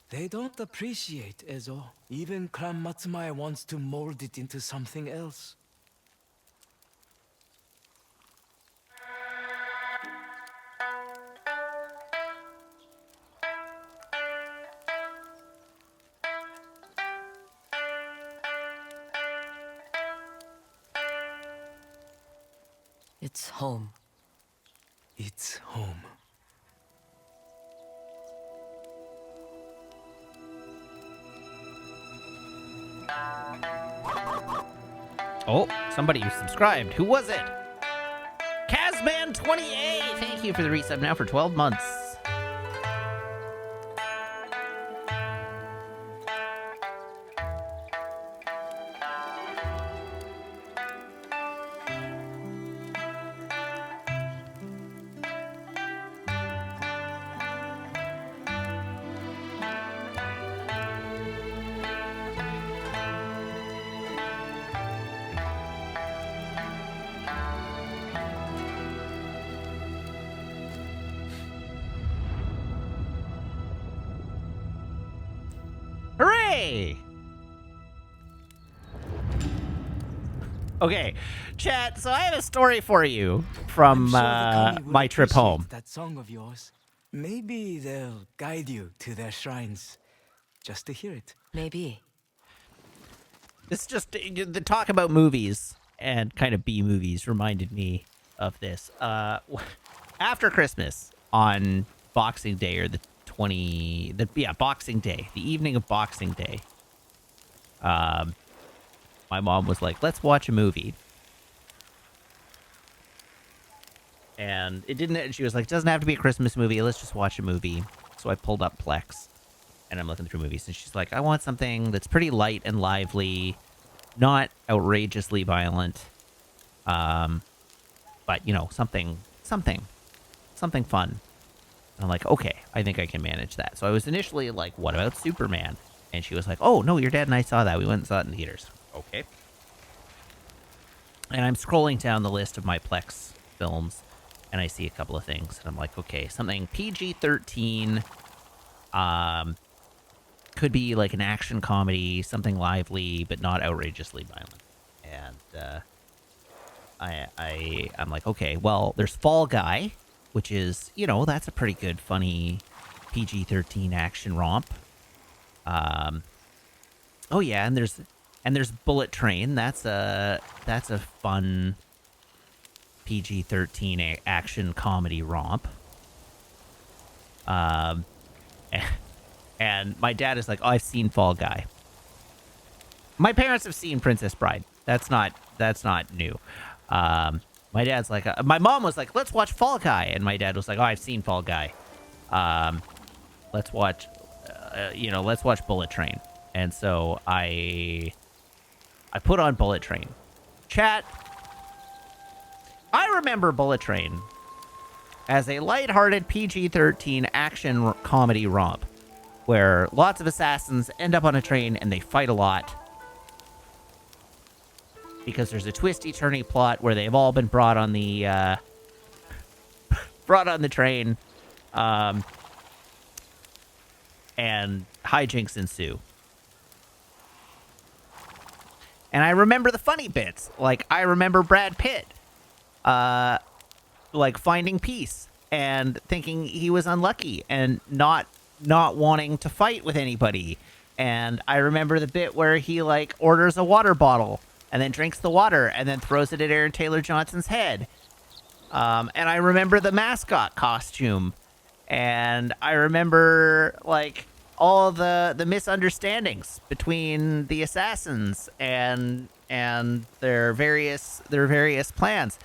they don't appreciate Ezo. Even Clan Matsumaya wants to mold it into something else. It's home. It's home. Oh, somebody who subscribed. Who was it? Kazman28! Thank you for the resub now for 12 months. Hooray! Okay, chat, so I have a story for you from I'm sure the kami will my trip appreciate home. That song of yours. Maybe they'll guide you to their shrines just to hear it. Maybe. This just, the talk about movies and kind of B movies reminded me of this. after Christmas on Boxing Day or Boxing Day, the evening of Boxing Day. My mom was like, let's watch a movie. And she was like, it doesn't have to be a Christmas movie. Let's just watch a movie. So I pulled up Plex and I'm looking through movies and she's like, I want something that's pretty light and lively, not outrageously violent. But you know, something fun. And I'm like, okay, I think I can manage that. So I was initially like, what about Superman? And she was like, oh no, your dad and I saw that. We went and saw it in theaters. Okay. And I'm scrolling down the list of my Plex films and I see a couple of things and I'm like, okay, something PG-13, could be like an action comedy, something lively, but not outrageously violent. And, I'm like, okay, well, there's Fall Guy, which is, you know, that's a pretty good, funny PG-13 action romp. Oh yeah, and there's Bullet Train. That's a fun PG-13 action comedy romp. And my dad is like, oh, I've seen Fall Guy. My parents have seen Princess Bride. That's not new. My dad's like, my mom was like, let's watch Fall Guy. And my dad was like, oh, I've seen Fall Guy. Let's watch Bullet Train. And so I put on Bullet Train. Chat, I remember Bullet Train as a lighthearted PG-13 action comedy romp where lots of assassins end up on a train and they fight a lot because there's a twisty-turny plot where they've all been brought on the train, and hijinks ensue. And I remember the funny bits. Like, I remember Brad Pitt, like, finding peace and thinking he was unlucky and not wanting to fight with anybody. And I remember the bit where he, like, orders a water bottle and then drinks the water and then throws it at Aaron Taylor Johnson's head. And I remember the mascot costume. And I remember, like, all the misunderstandings between the assassins and their various plans.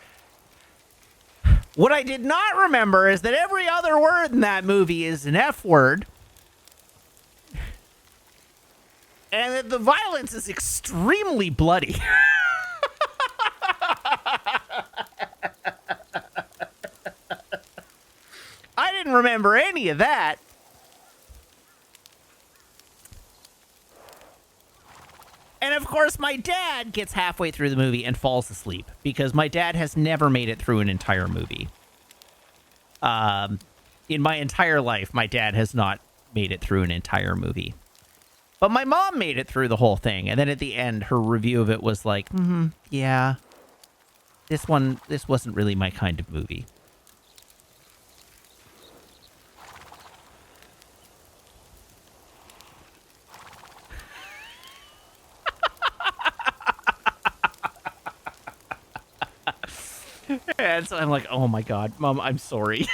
What I did not remember is that every other word in that movie is an F word. And that the violence is extremely bloody. I didn't remember any of that. And of course, my dad gets halfway through the movie and falls asleep because my dad has never made it through an entire movie. In my entire life, my dad has not made it through an entire movie. But my mom made it through the whole thing. And then at the end, her review of it was like, yeah, this wasn't really my kind of movie. And so I'm like, oh my God, Mom, I'm sorry.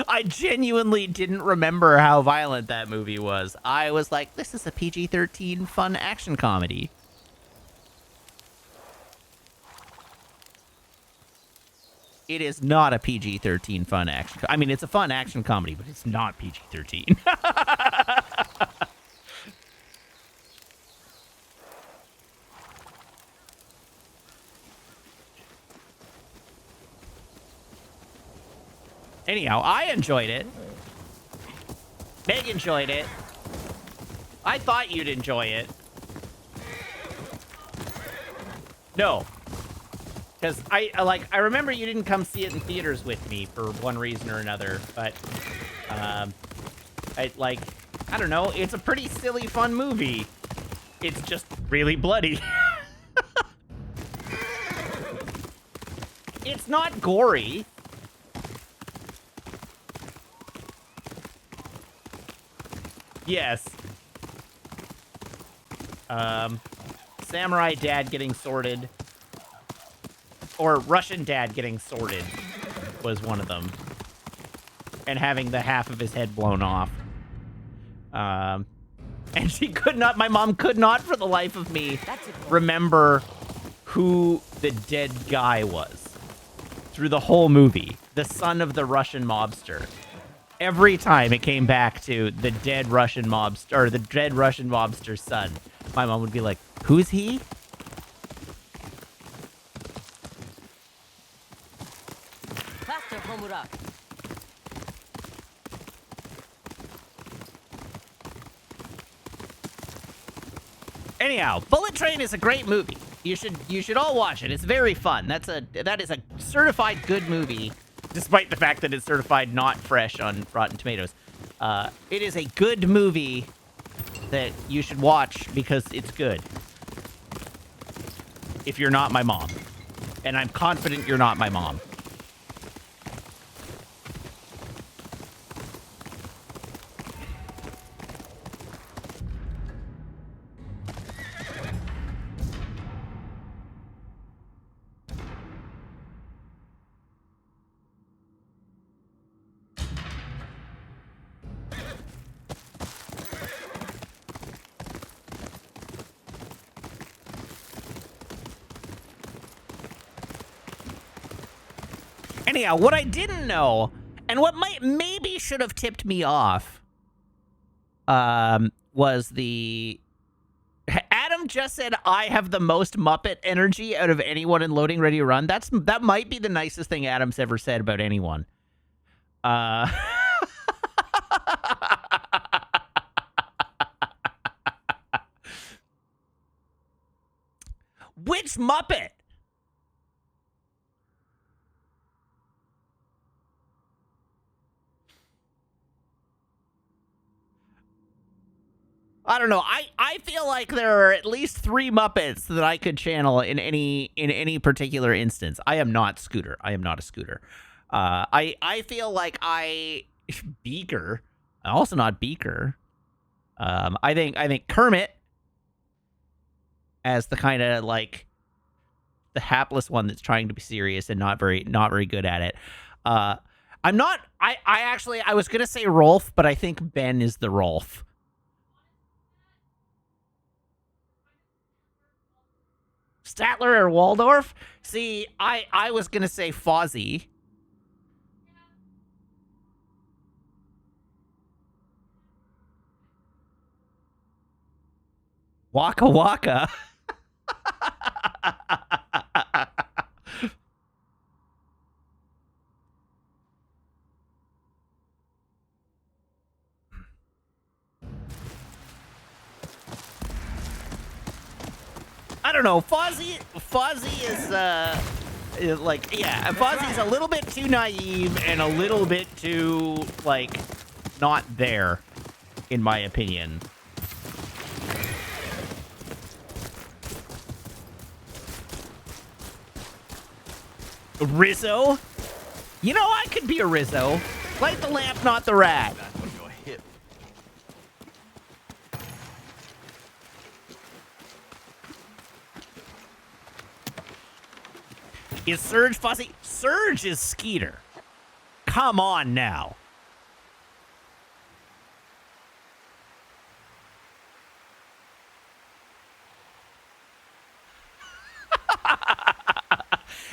I genuinely didn't remember how violent that movie was. I was like, this is a PG-13 fun action comedy. It is not a PG-13 fun action. I mean, it's a fun action comedy, but it's not PG-13. Anyhow, I enjoyed it. Meg enjoyed it. I thought you'd enjoy it. No. Because I remember you didn't come see it in theaters with me for one reason or another, but I don't know, it's a pretty silly, fun movie. It's just really bloody. It's not gory. Yes. Samurai dad getting sorted. Or Russian dad getting sorted. was one of them. And having the half of his head blown off. And my mom could not for the life of me remember who the dead guy was through the whole movie. The son of the Russian mobster. Every time it came back to the dead Russian mobster, or the dead Russian mobster's son, my mom would be like, who's he? Faster, Homurak. Anyhow, Bullet Train is a great movie. You should all watch it. It's very fun. That is a certified good movie, despite the fact that it's certified not fresh on Rotten Tomatoes. It is a good movie that you should watch because it's good. If you're not my mom. And I'm confident you're not my mom. Anyhow, what I didn't know, and what maybe should have tipped me off, was Adam just said I have the most Muppet energy out of anyone in Loading Ready to Run. That might be the nicest thing Adam's ever said about anyone. Which Muppet? I don't know. I feel like there are at least 3 Muppets that I could channel in any particular instance. I am not Scooter. I am not a Scooter. I feel like Beaker. I'm also not Beaker. I think Kermit as the kind of like the hapless one that's trying to be serious and not very good at it. I'm not. I was gonna say Rolf, but I think Ben is the Rolf. Statler or Waldorf? See, I was gonna say Fozzie. Waka Waka. I don't know. Fozzie is like, yeah, Fozzie's a little bit too naive and a little bit too like not there, in my opinion. Rizzo? You know, I could be a Rizzo. Light the lamp, not the rat. Is Surge Fuzzy? Surge is Skeeter. Come on now.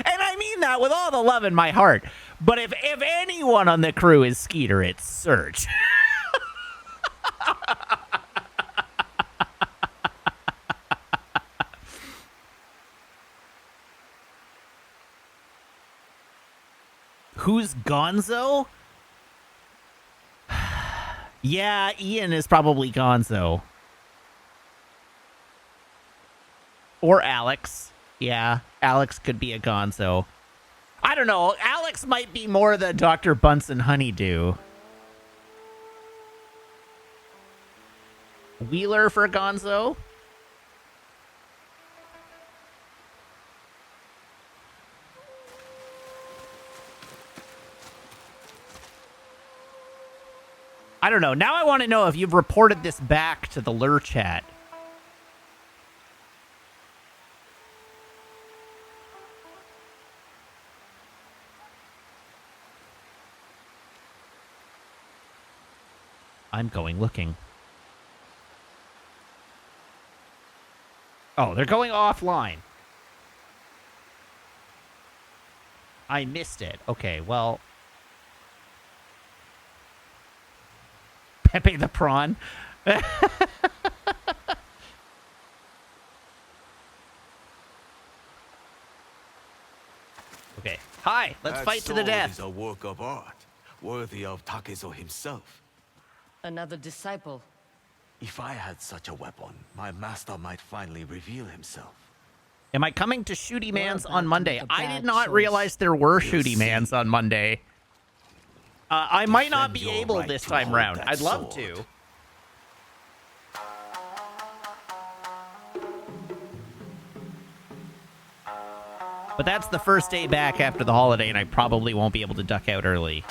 And I mean that with all the love in my heart. But if anyone on the crew is Skeeter, it's Surge. Who's Gonzo? Yeah, Ian is probably Gonzo. Or Alex. Yeah, Alex could be a Gonzo. I don't know. Alex might be more the Dr. Bunsen honeydew. Wheeler for Gonzo? I don't know. Now I want to know if you've reported this back to the lure chat. I'm going looking. Oh, they're going offline. I missed it. Okay, well... Pepe the Prawn. Okay. Hi, let's fight to the death. Is a work of art, worthy of Takezo himself. Another disciple. If I had such a weapon, my master might finally reveal himself. Am I coming to Shooty Mans about on to Monday? make a I bad did not choice. realize there were You'll Shooty Mans see. on Monday. I might not Defend be your able right this to time hold round. that I'd love sword. to. But that's the first day back after the holiday, and I probably won't be able to duck out early.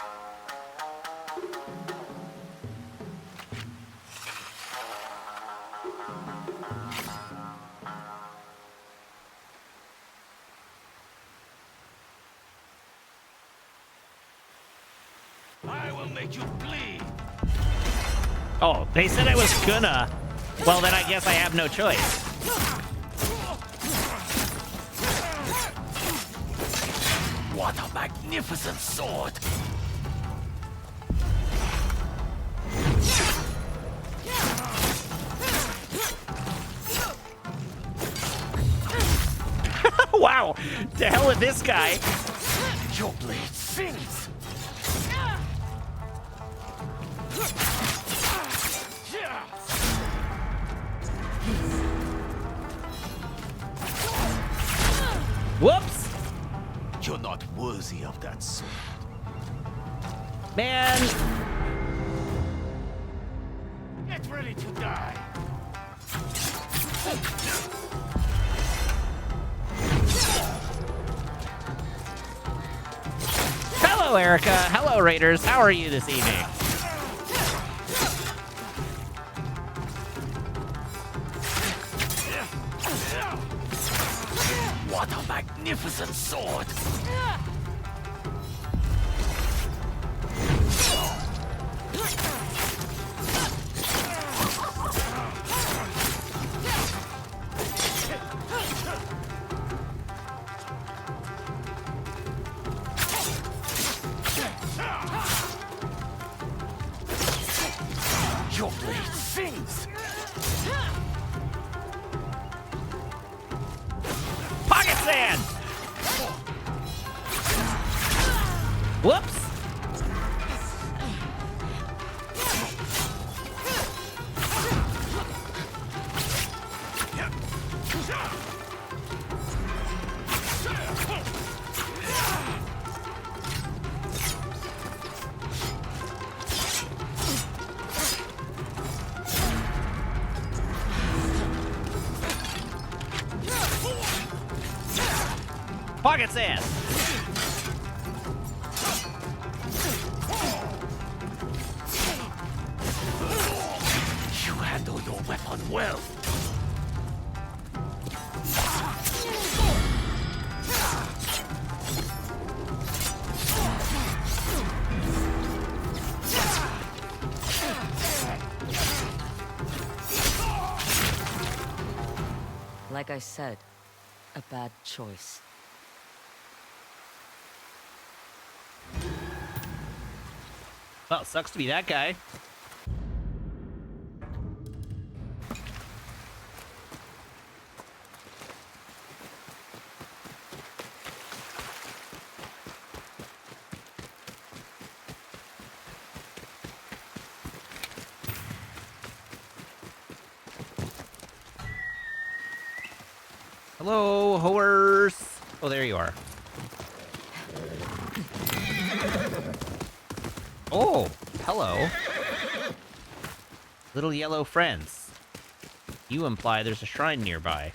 I will make you bleed. Oh, they said I was gonna. Well, then I guess I have no choice. What a magnificent sword! Wow, to hell with this guy. Your blade sings! Whoops. You're not worthy of that sword. Man. Get ready to die! Hello, Erica. Hello, Raiders. How are you this evening? What a magnificent sword! Your blade sings! Pocket sand. Whoops. Pocket sand. You handle your weapon well. Like I said, a bad choice. Well, sucks to be that guy. Hello, horse. Oh, there you are. Oh, hello. Little yellow friends. You imply there's a shrine nearby.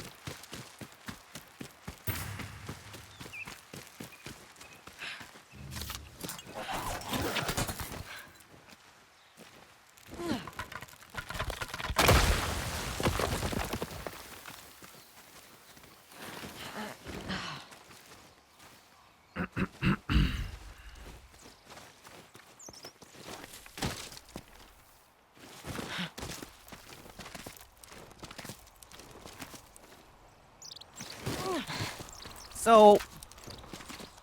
So,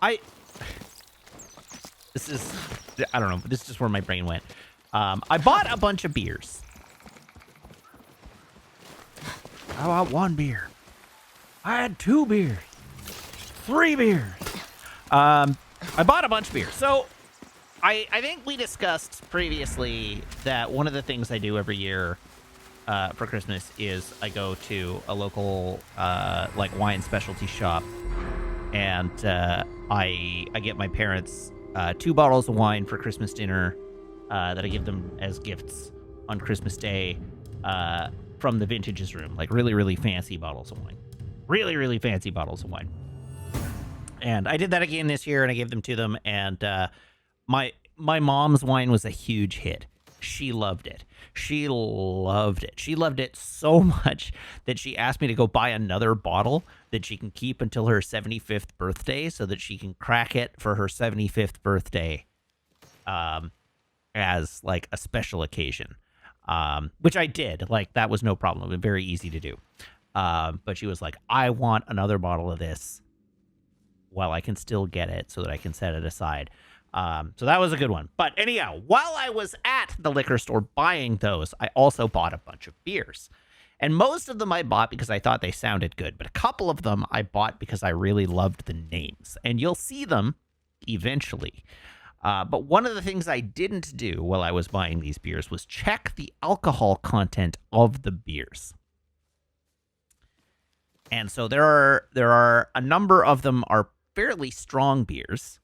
I don't know, this is just where my brain went. I bought a bunch of beers. I bought 1 beer. I had 2 beers. 3 beers. I bought a bunch of beers. So, I think we discussed previously that one of the things I do every year for Christmas is I go to a local like wine specialty shop, and I get my parents 2 bottles of wine for Christmas dinner that I give them as gifts on Christmas Day from the vintages room, like really, really fancy bottles of wine. Really, really fancy bottles of wine. And I did that again this year, and I gave them to them, and my mom's wine was a huge hit. She loved it. She loved it. She loved it so much that she asked me to go buy another bottle that she can keep until her 75th birthday so that she can crack it for her 75th birthday as like a special occasion, which I did. Like, that was no problem. It was very easy to do. But she was like, I want another bottle of this while I can still get it so that I can set it aside. So that was a good one. But anyhow, while I was at the liquor store buying those, I also bought a bunch of beers. And most of them I bought because I thought they sounded good. But a couple of them I bought because I really loved the names. And you'll see them eventually. But one of the things I didn't do while I was buying these beers was check the alcohol content of the beers. And so there are a number of them are fairly strong beers.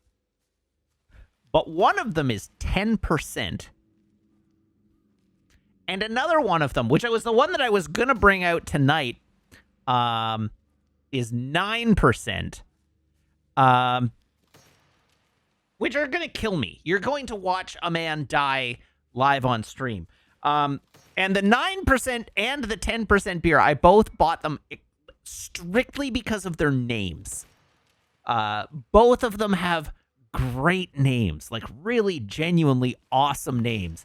But one of them is 10%. And another one of them, which was the one that I was going to bring out tonight, is 9%. Which are going to kill me. You're going to watch a man die live on stream. And the 9% and the 10% beer, I both bought them strictly because of their names. Both of them have great names, like really genuinely awesome names.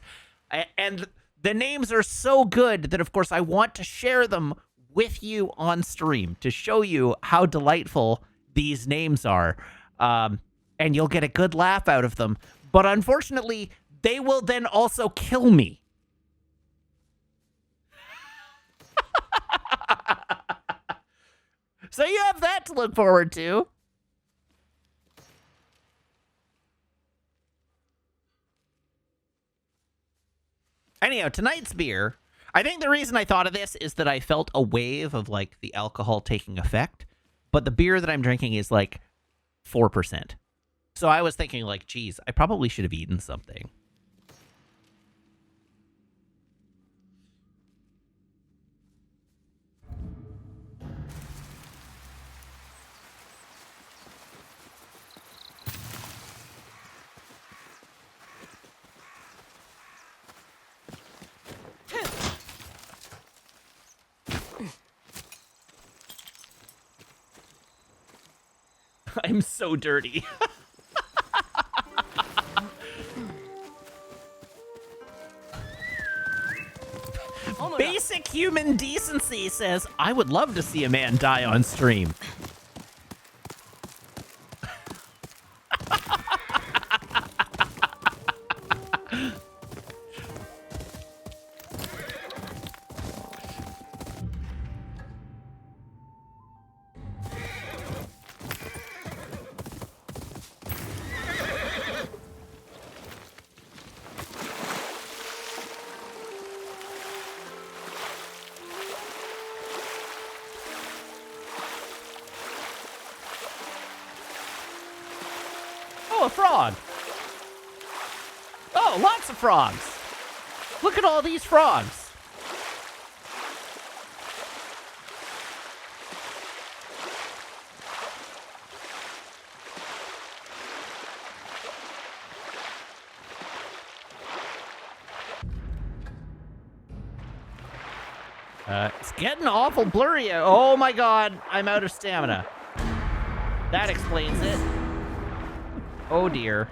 And the names are so good that, of course, I want to share them with you on stream to show you how delightful these names are. And you'll get a good laugh out of them. But unfortunately, they will then also kill me. So you have that to look forward to. Anyhow, tonight's beer, I think the reason I thought of this is that I felt a wave of, like, the alcohol taking effect. But the beer that I'm drinking is, like, 4%. So I was thinking, like, geez, I probably should have eaten something. I'm so dirty. Basic human decency says, I would love to see a man die on stream. Oh, a frog. Oh, lots of frogs. Look at all these frogs. It's getting awful blurry. Oh my god, I'm out of stamina. That explains it. Oh dear.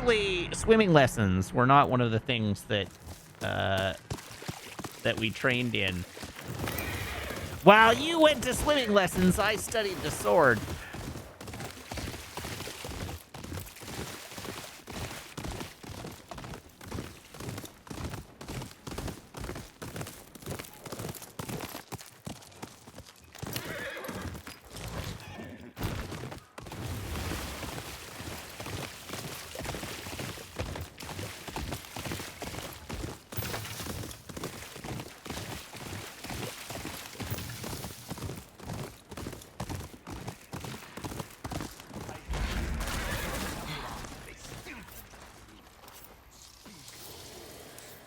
Apparently, swimming lessons were not one of the things that that we trained in. While you went to swimming lessons, I studied the sword.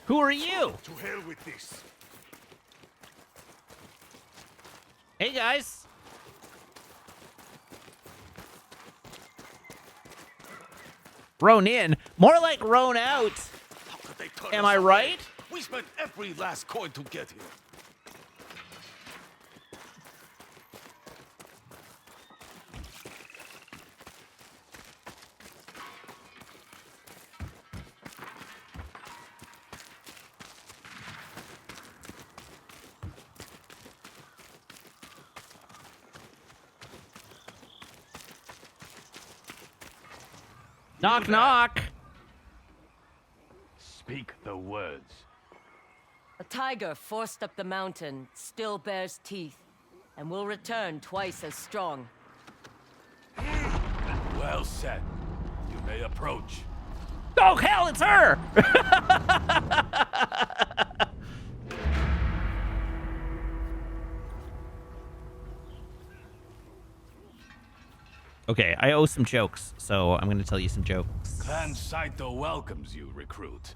Who are you? To hell with this. Hey, guys. Roan in? More like roan out. How could they turn Am us I away? right? We spent every last coin to get here. Knock, knock. Speak the words. A tiger forced up the mountain still bears teeth, and will return twice as strong. Well said. You may approach. Oh, hell, it's her! Okay, I owe some jokes, so I'm going to tell you some jokes. Clan Saito welcomes you, recruit.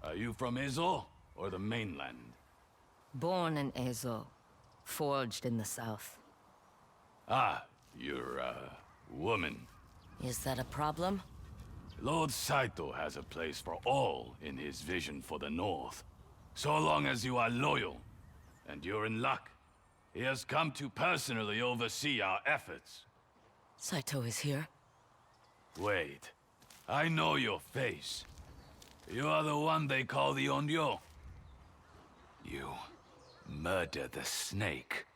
Are you from Izo or the mainland? Born in Ezo, forged in the south. Ah, you're a woman. Is that a problem? Lord Saito has a place for all in his vision for the North. So long as you are loyal, and you're in luck, he has come to personally oversee our efforts. Saito is here. Wait, I know your face. You are the one they call the Onryo. You murdered the snake.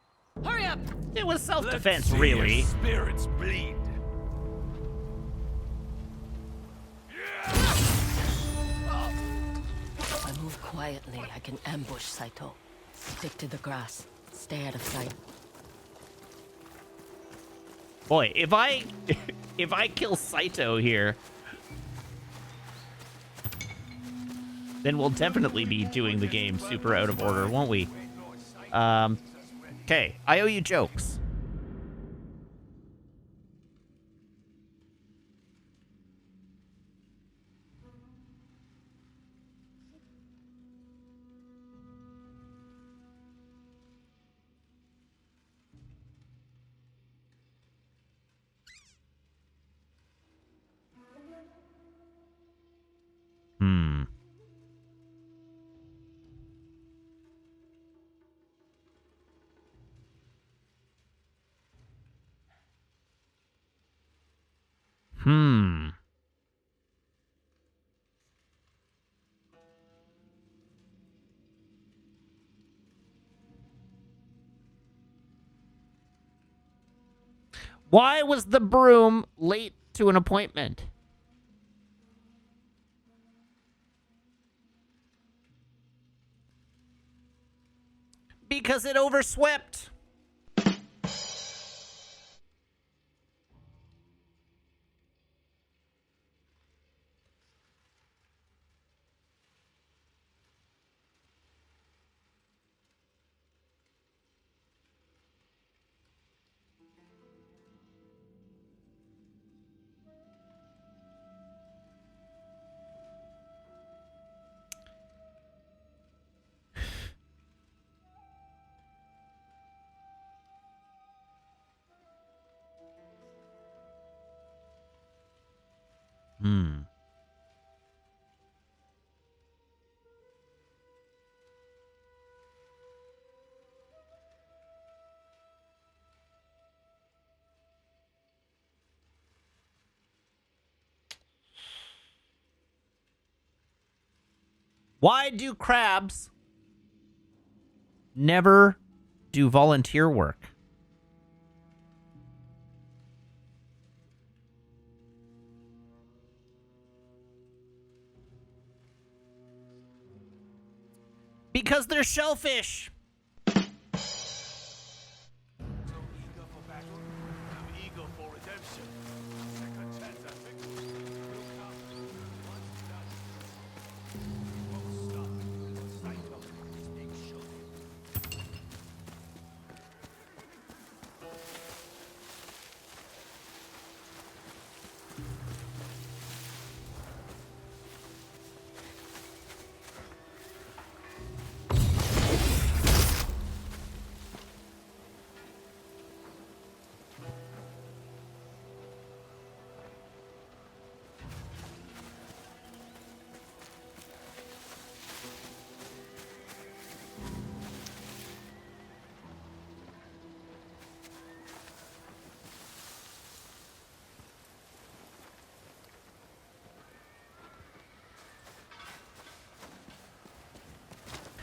Hurry up! It was self-defense, Let's see really. your spirits bleed. If I move quietly, I can ambush Saito. Stick to the grass. Stay out of sight. Boy, if I if I kill Saito here, then we'll definitely be doing the game super out of order, won't we? Okay, I owe you jokes. Hmm. Hmm. Why was the broom late to an appointment? Because it overswept. Hmm. Why do crabs never do volunteer work? Because they're shellfish.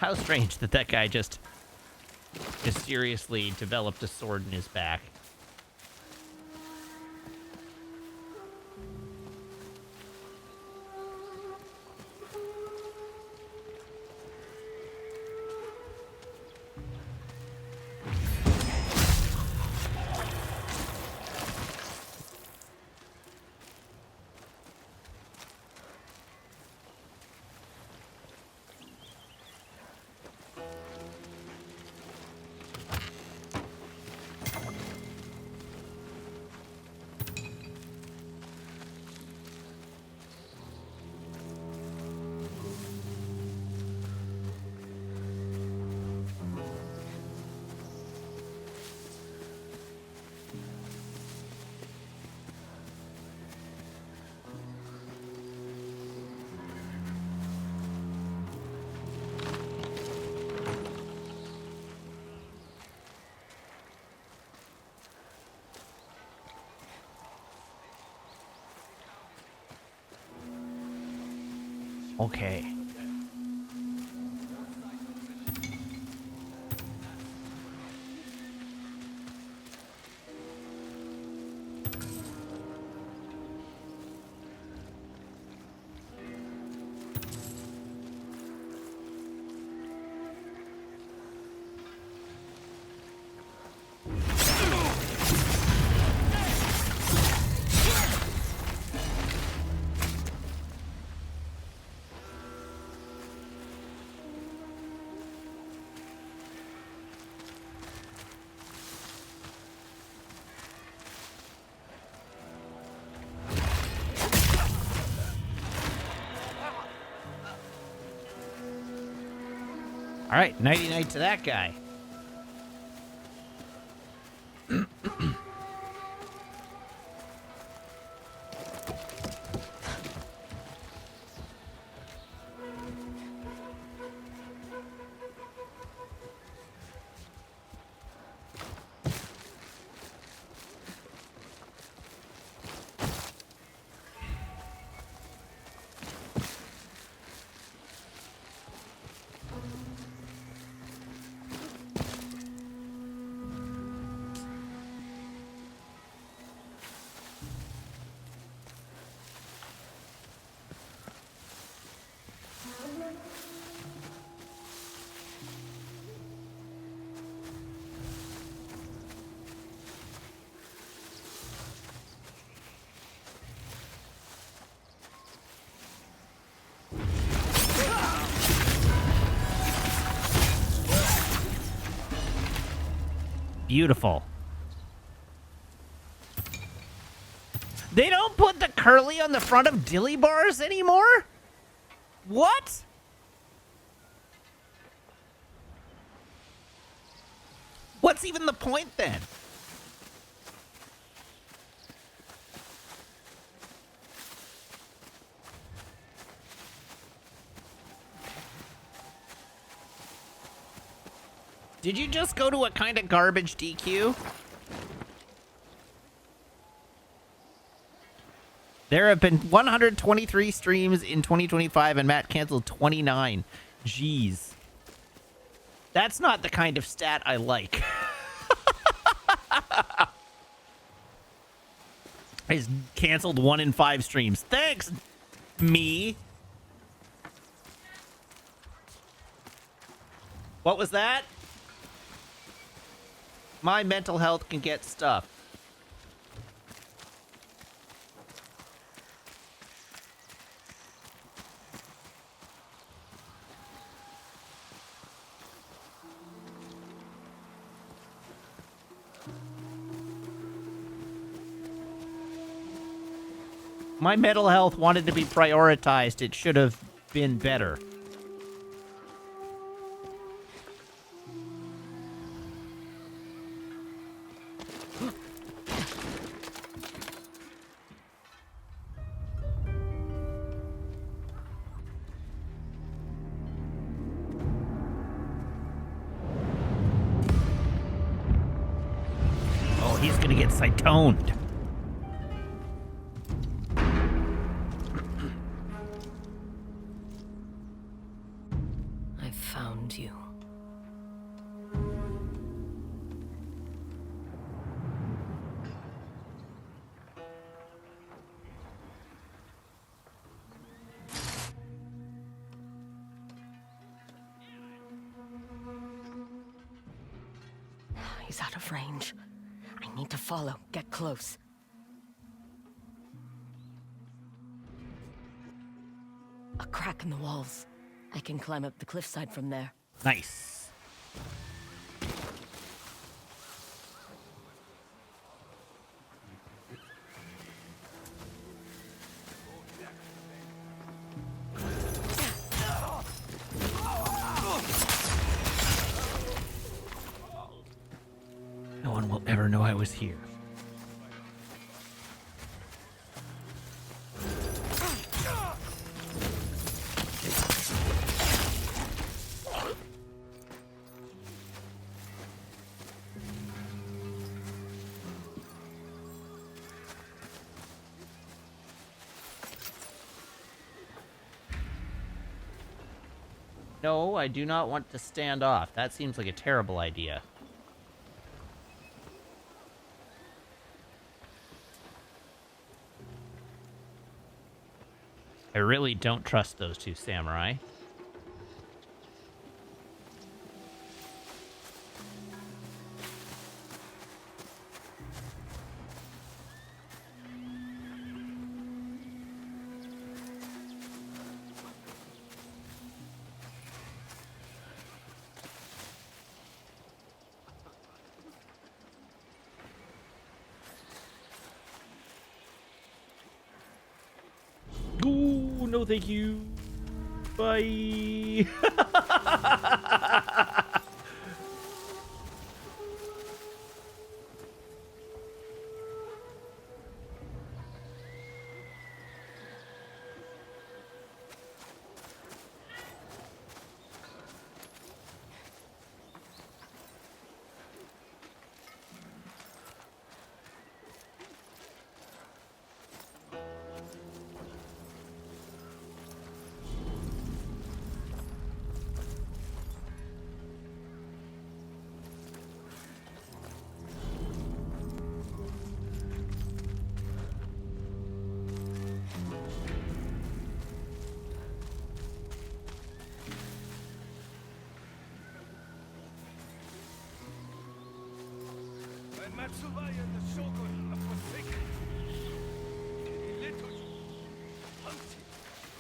How strange that that guy just mysteriously developed a sword in his back. Okay. All right, nighty-night to that guy. Beautiful. They don't put the curly on the front of dilly bars anymore? What? What's even the point then? Did you just go to a kind of garbage DQ? There have been 123 streams in 2025, and Matt canceled 29. Jeez. That's not the kind of stat I like. He's canceled 1 in 5 streams. Thanks, me. What was that? My mental health can get stuff. My mental health wanted to be prioritized. It should have been better. Oh, he's gonna get cytoned. I found you. He's out of range. I need to follow. Get close. A crack in the walls. I can climb up the cliffside from there. Nice. No one will ever know I was here. No, I do not want to stand off. That seems like a terrible idea. I really don't trust those two samurai. Ooh, no thank you. Bye. Matsubai and the Shogun have forsaken you. He little you. Hunted.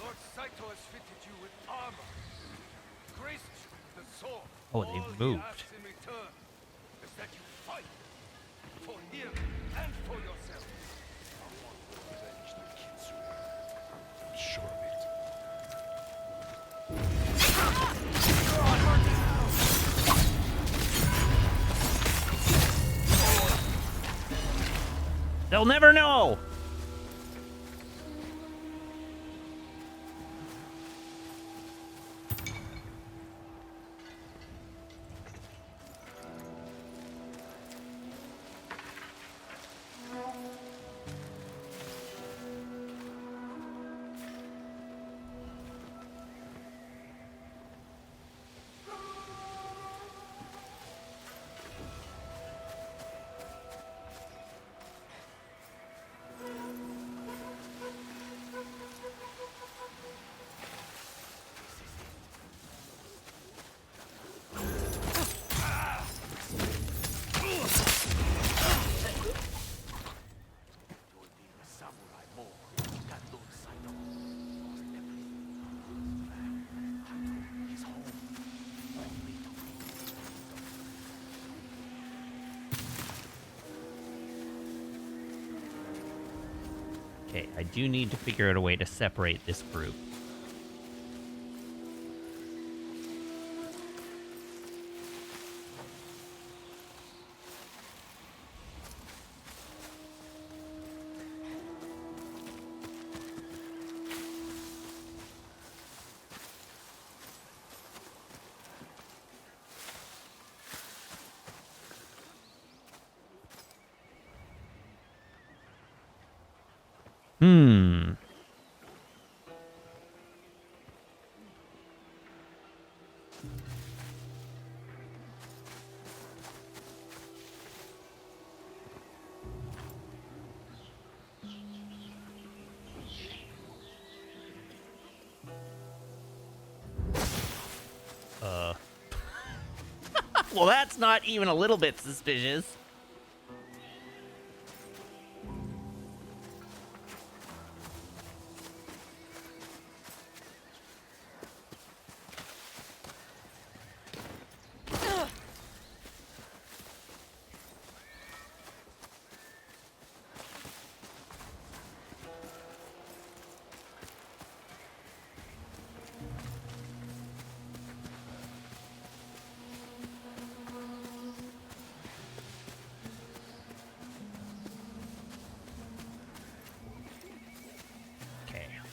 Lord Saito has fitted you with armor. Graced you with the sword. Oh, they All he moved. asks in return is that you fight. For him and for yourself. I want to avenge the Kitsune. I'm sure of it. They'll never know. Okay, I do need to figure out a way to separate this group. Hmm. Well, that's not even a little bit suspicious.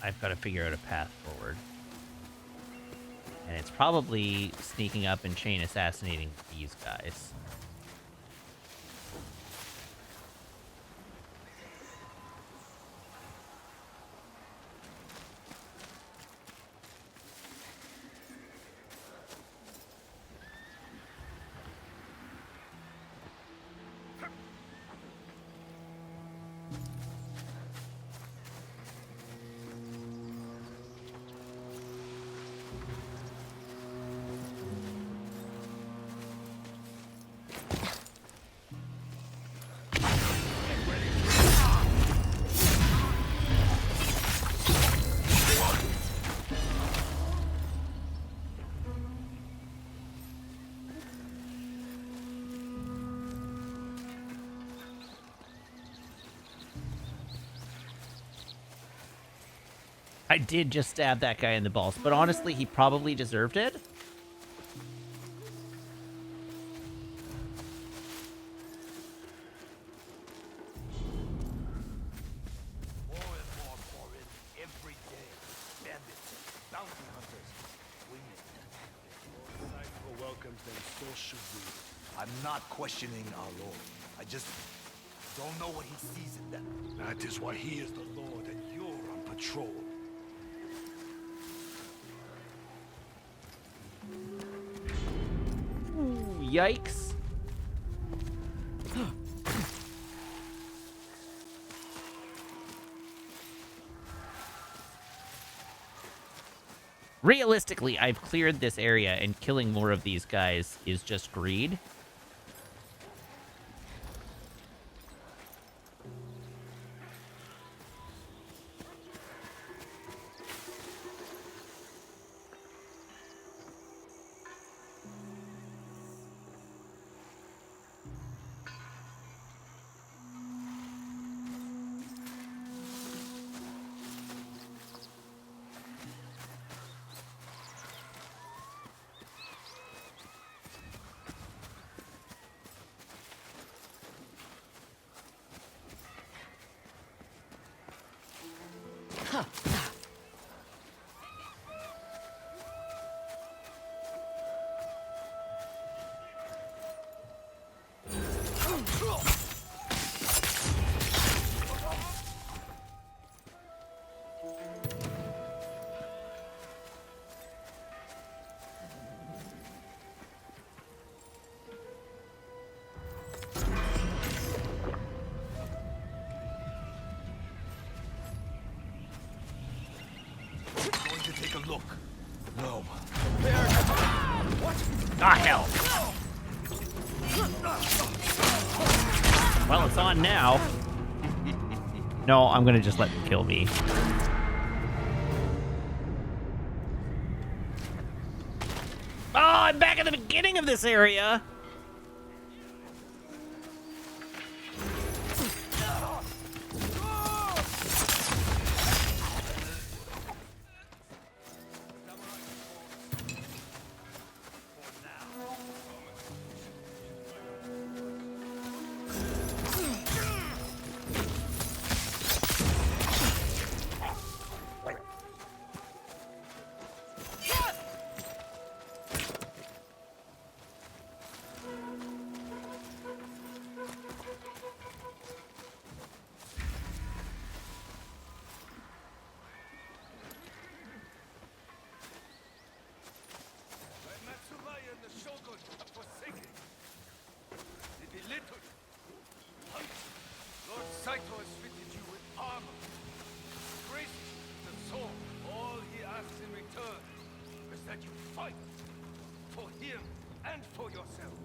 I've got to figure out a path forward. And it's probably sneaking up and chain assassinating these guys. I did just stab that guy in the balls, but honestly, he probably deserved it. More and more foreign every day. Bandits, bounty hunters, women. Lord Saito welcomes them, so should we. I'm not questioning our Lord. I just don't know what he sees in them. That is why he is the Lord and you're on patrol. Ooh, yikes. Realistically, I've cleared this area, and killing more of these guys is just greed. Going to take a look. No. Ah, hell. Well, it's on now. No, I'm gonna just let them kill me. Oh, I'm back at the beginning of this area. little. Lord Saito has fitted you with armor, graced you with the sword. All he asks in return is that you fight for him and for yourselves.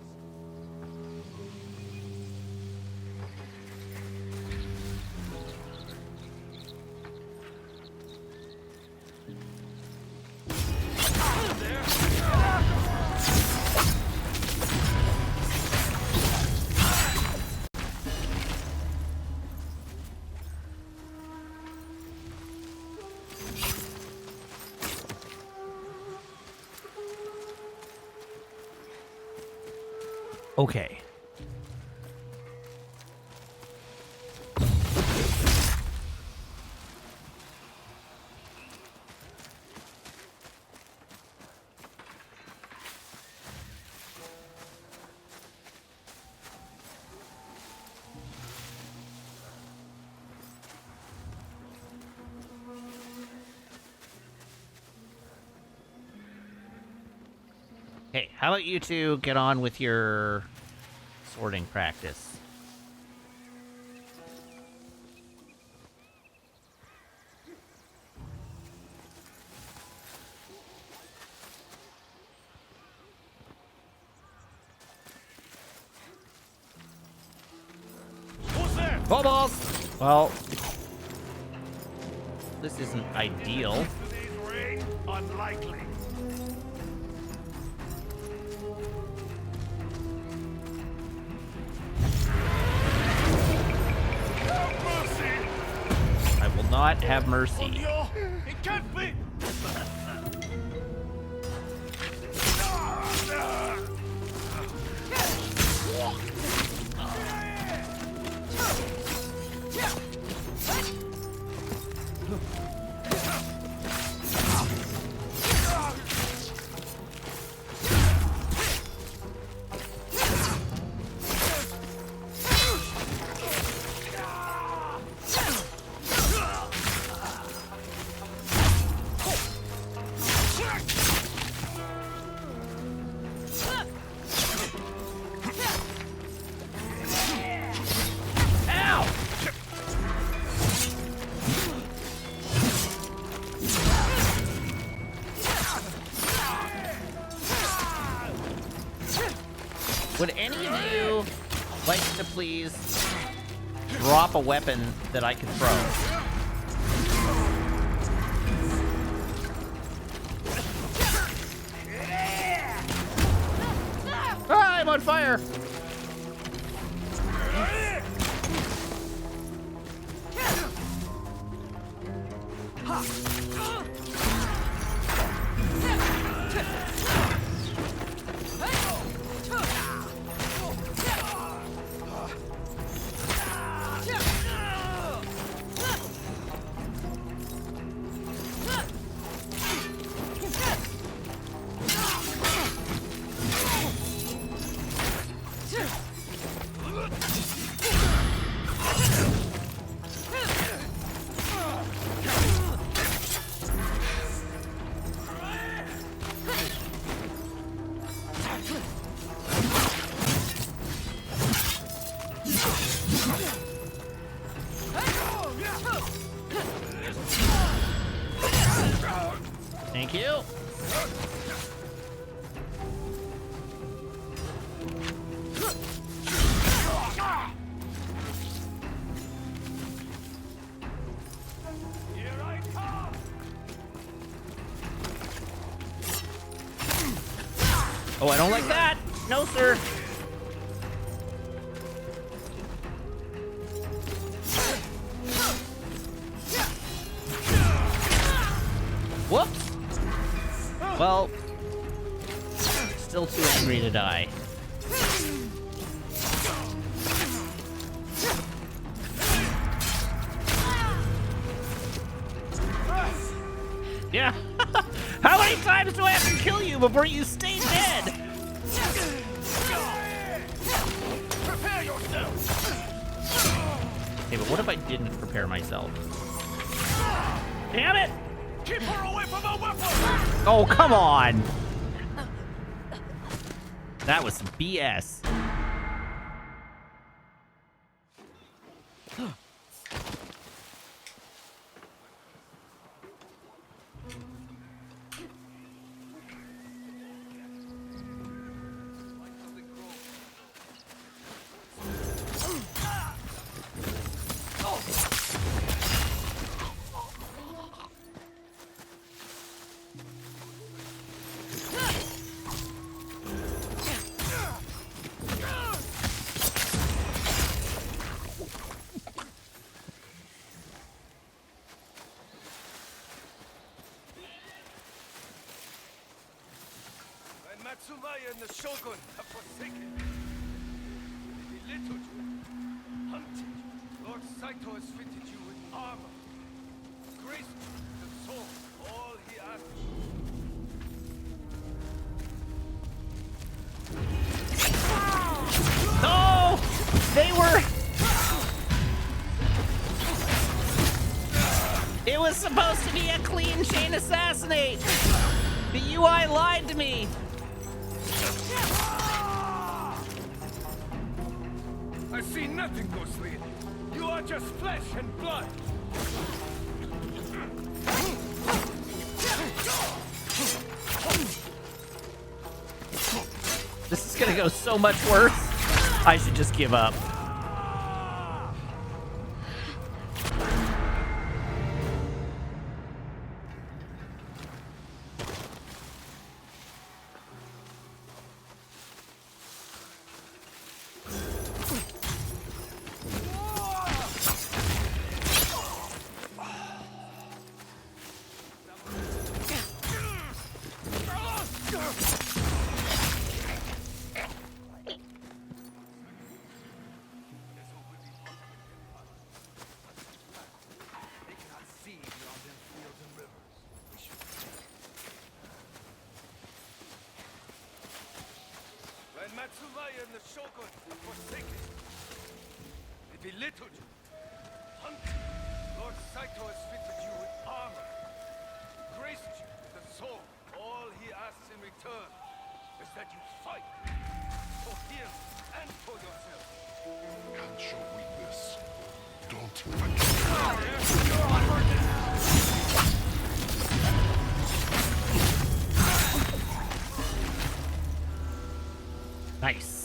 Okay. Hey, how about you two get on with your sorting practice? Who's there? Balls! Well, this isn't ideal. Today's raid? Unlikely. I will not have mercy. Yo, it can't be. Would any of you like to please drop a weapon that I can throw? Ah, I'm on fire! Thank you. Here I come. Oh, I don't like that. No, sir. Whoops. Well, still too angry to die. Yeah. How many times do I have to kill you before you stay dead? Prepare yourself. Okay, but what if I didn't prepare myself? Damn it! Keep her away from our weapon. Oh, come on! That was some BS. Matsumaya and the Shogun have forsaken you. They belittled you, hunted you. Lord Saito has fitted you with armor, graced you with the sword, all he asked. No! They were... It was supposed to be a clean chain assassinate! The UI lied to me! I see nothing, Ghostly. You are just flesh and blood. This is gonna go so much worse. I should just give up. When Matsumaya and the Shogun have forsaken you, they belittled you, hunted you. Lord Saito has fitted you with armor, graced you with a sword. All he asks in return is that you fight for him and for yourself. Can't show weakness. Don't Nice.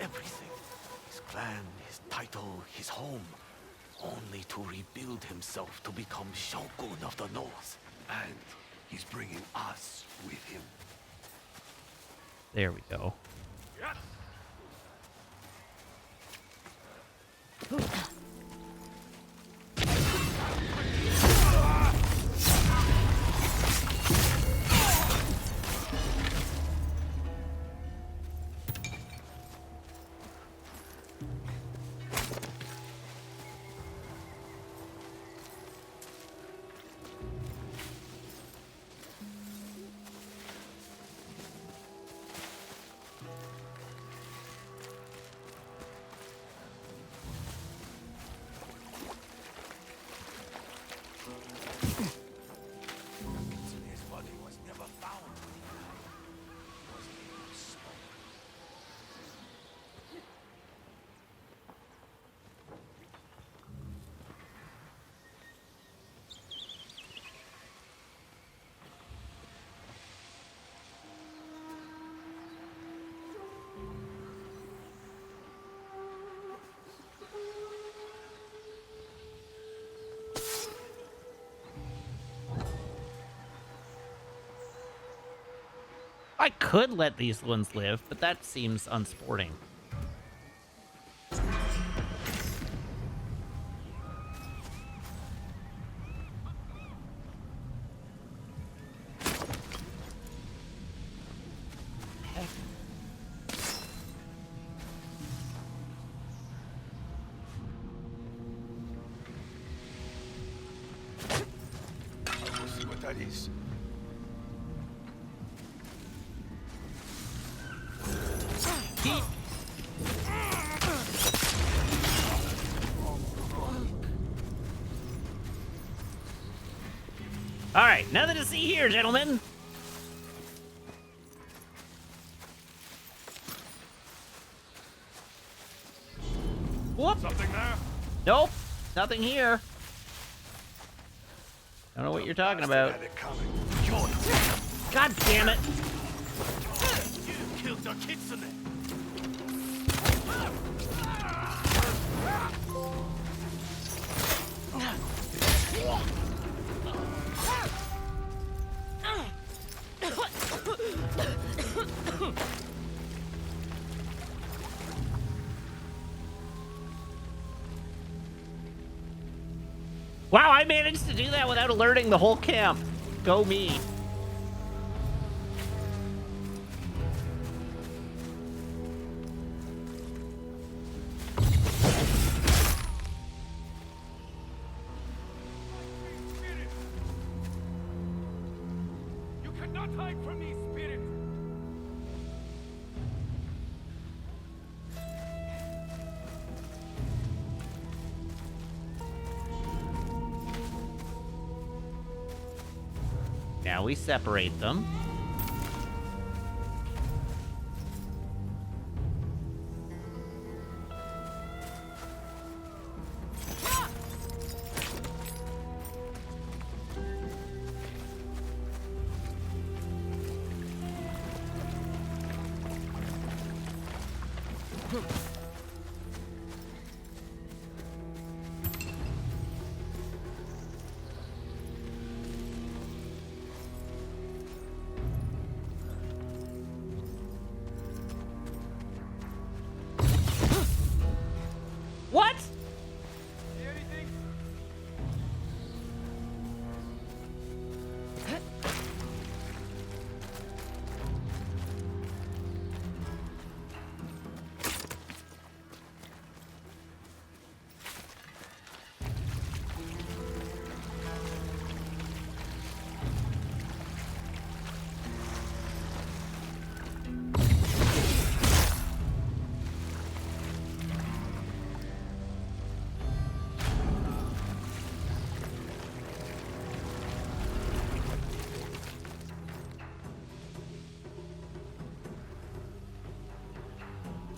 Everything. His clan, his title, his home. Only to rebuild himself to become Shogun of the North. And he's bringing us with him. There we go. His body was never found. He was in smoke. I could let these ones live, but that seems unsporting. I will see what that is. All right, nothing to see here, gentlemen. Whoop. Something there? Nope, nothing here. Don't know what you're talking about. Had it coming. God damn it. Dr. Kitsune! Wow, I managed to do that without alerting the whole camp. Go me. You cannot hide from me, spirit! Now we separate them. What? Anything?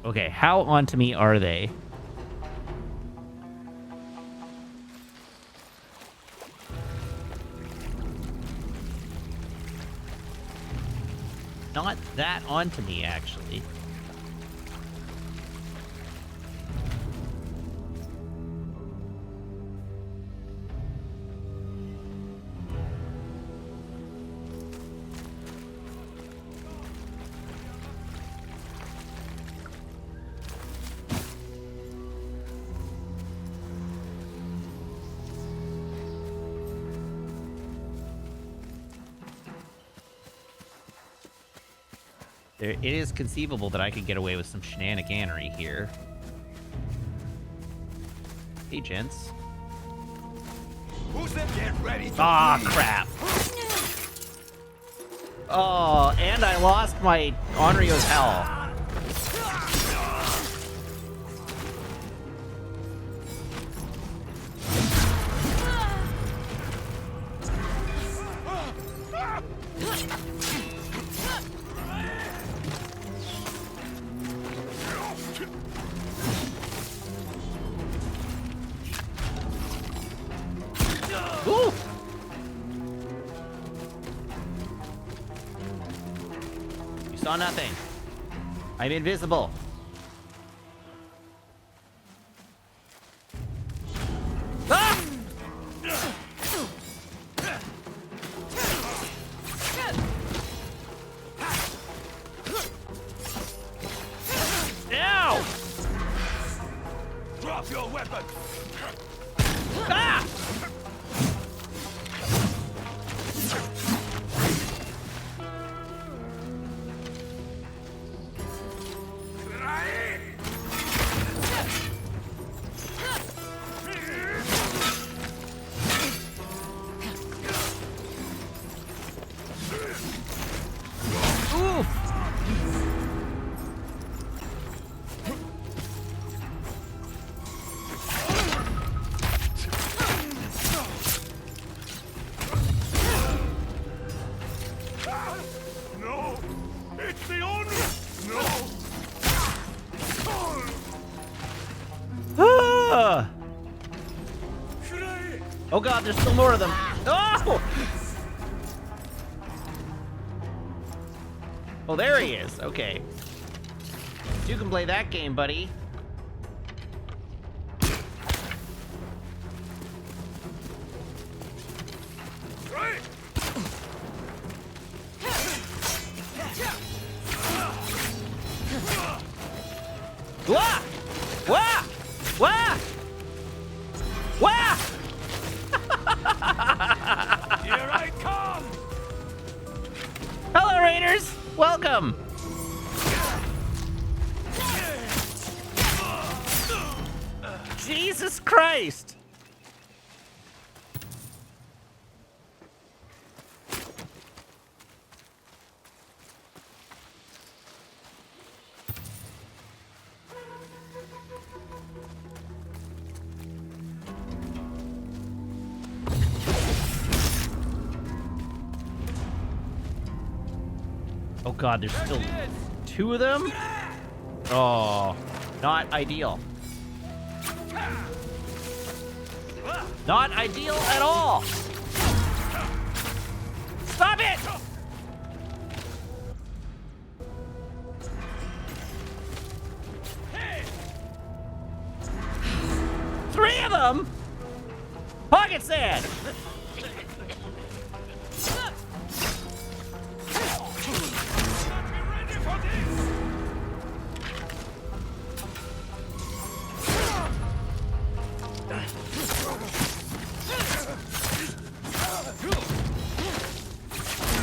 Okay, how onto me are they? Not that onto me, actually. It is conceivable that I could get away with some shenaniganery here. Hey, gents. Who's them? Get ready to Aw, bleed. crap. Oh, and I lost my Onryo's Hell. Ooh! You saw nothing. I'm invisible. Ah! Ow! Drop your weapon! Ah! Oof! No! It's the only... No! Ah! Should I... Oh god, there's still more of them. Oh! Oh, there he is. Okay. You can play that game, buddy. Wah! Wah! Wah! Wah! Here I come! Hello, Raiders! Welcome! Jesus Christ! Oh god, there's still 2 of them? Oh, not ideal. Not ideal at all! Stop it! Three of them? Pocket sand!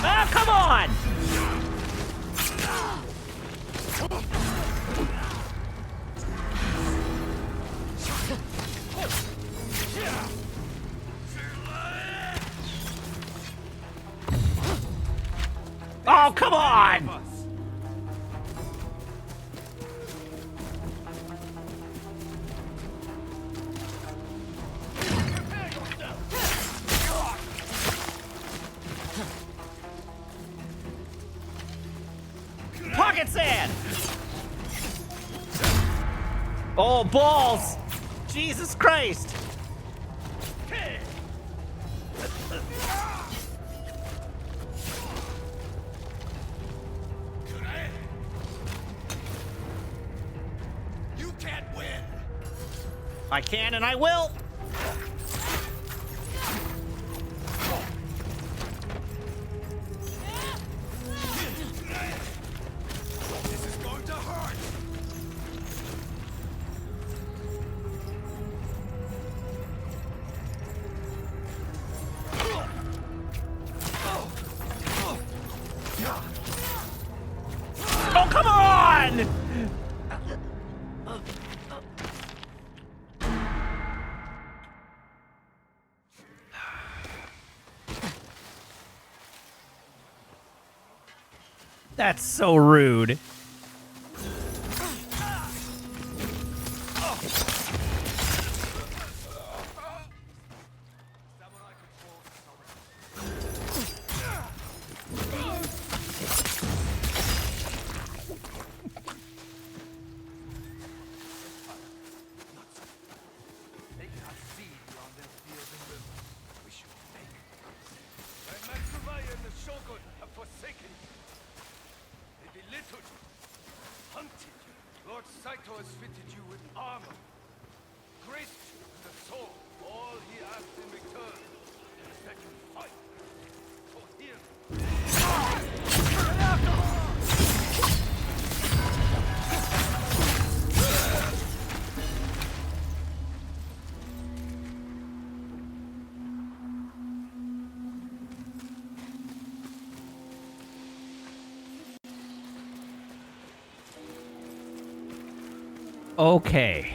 Oh, come on! Oh, come on! Pocket sand! Oh, balls! Jesus Christ! You can't win! I can and I will! This is going to hurt! Oh, come on! That's so rude. Lord Saito has fitted you with armor, graced you with a sword. All he asks in return is that you fight for him. Okay.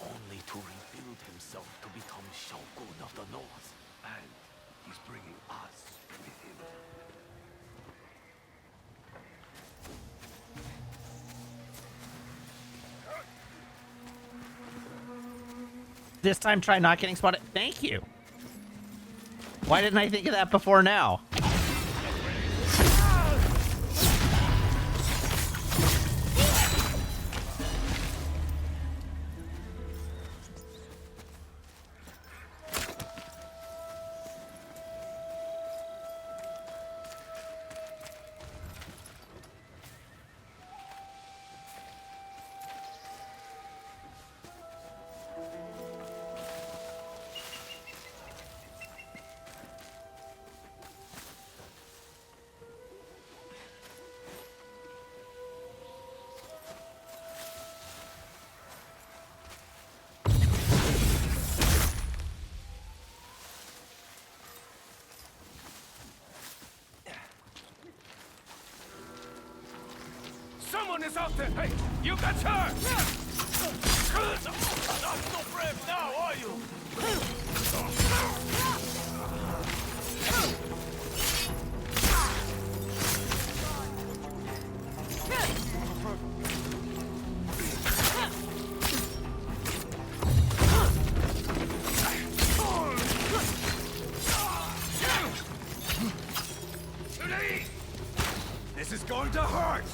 Only to rebuild himself to become Shogun of the North. And he's bringing us with him. This time, try not getting spotted. Thank you. Why didn't I think of that before now? Someone is out there! Hey, you got her! Not so brave now, are you? This is going to hurt!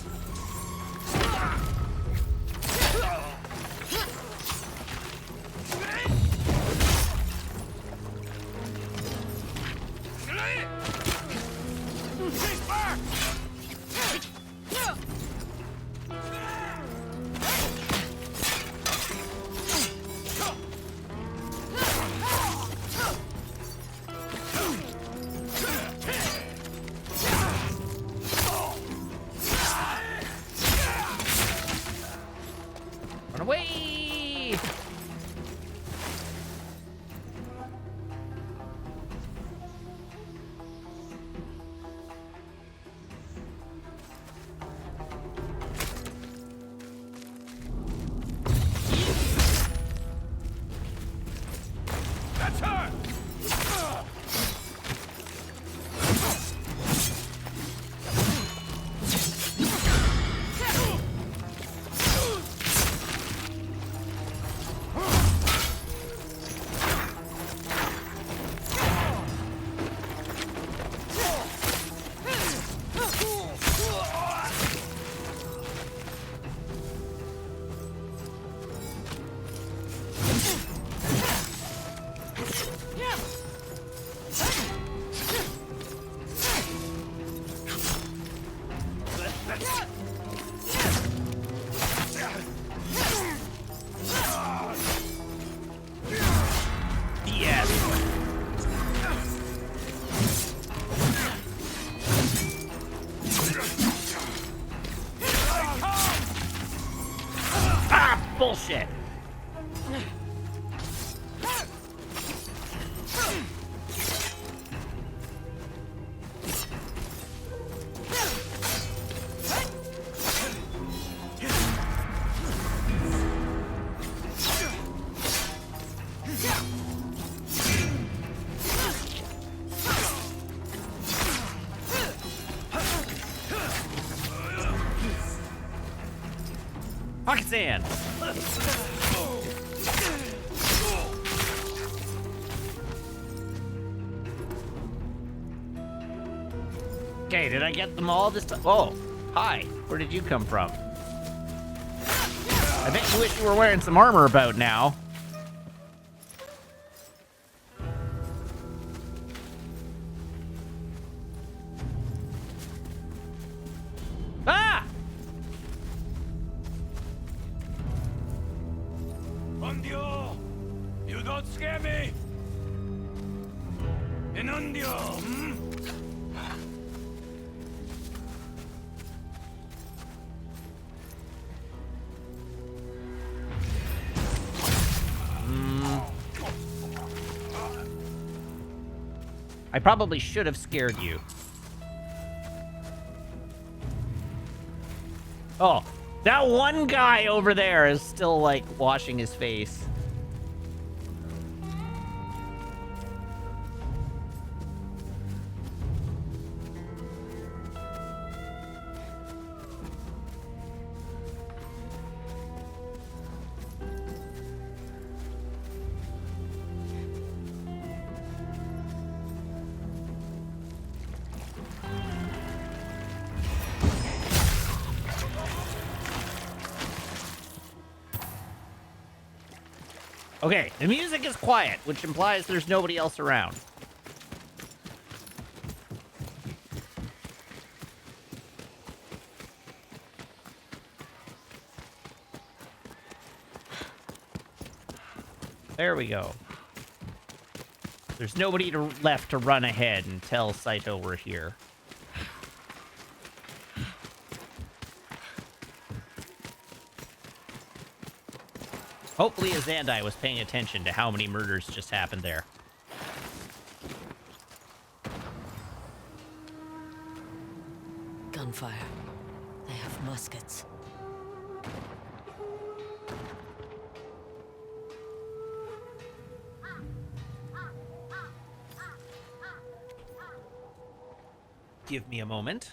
She's back! Run away! That's her! Bullshit. Pocket sand. Okay, did I get them all this time? Oh, hi. Where did you come from? I bet you wish you were wearing some armor about now. Ah! Undio! You don't scare me! Inundio! Hmm? I probably should have scared you. Oh, that one guy over there is still, like, washing his face. Okay, the music is quiet, which implies there's nobody else around. There we go. There's nobody left to run ahead and tell Saito we're here. Hopefully Azandai was paying attention to how many murders just happened there. Gunfire. They have muskets. Give me a moment.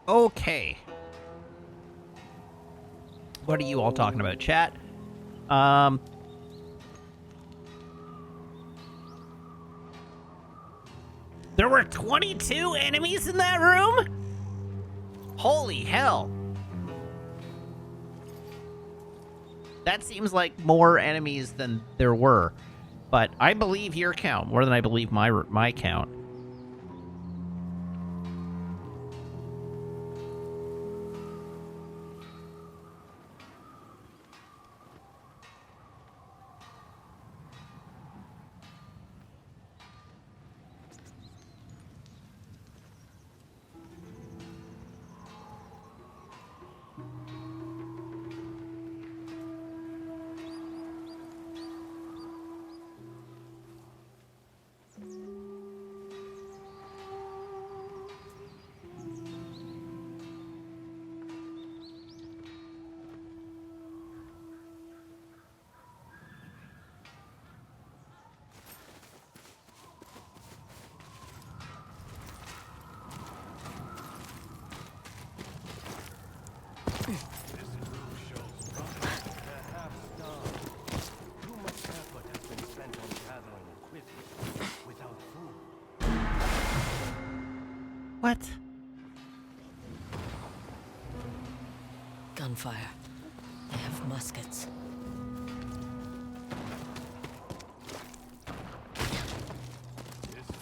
Okay. What are you all talking about, chat? There were 22 enemies in that room? Holy hell. That seems like more enemies than there were. But I believe your count more than I believe my count. What? Gunfire. They have muskets.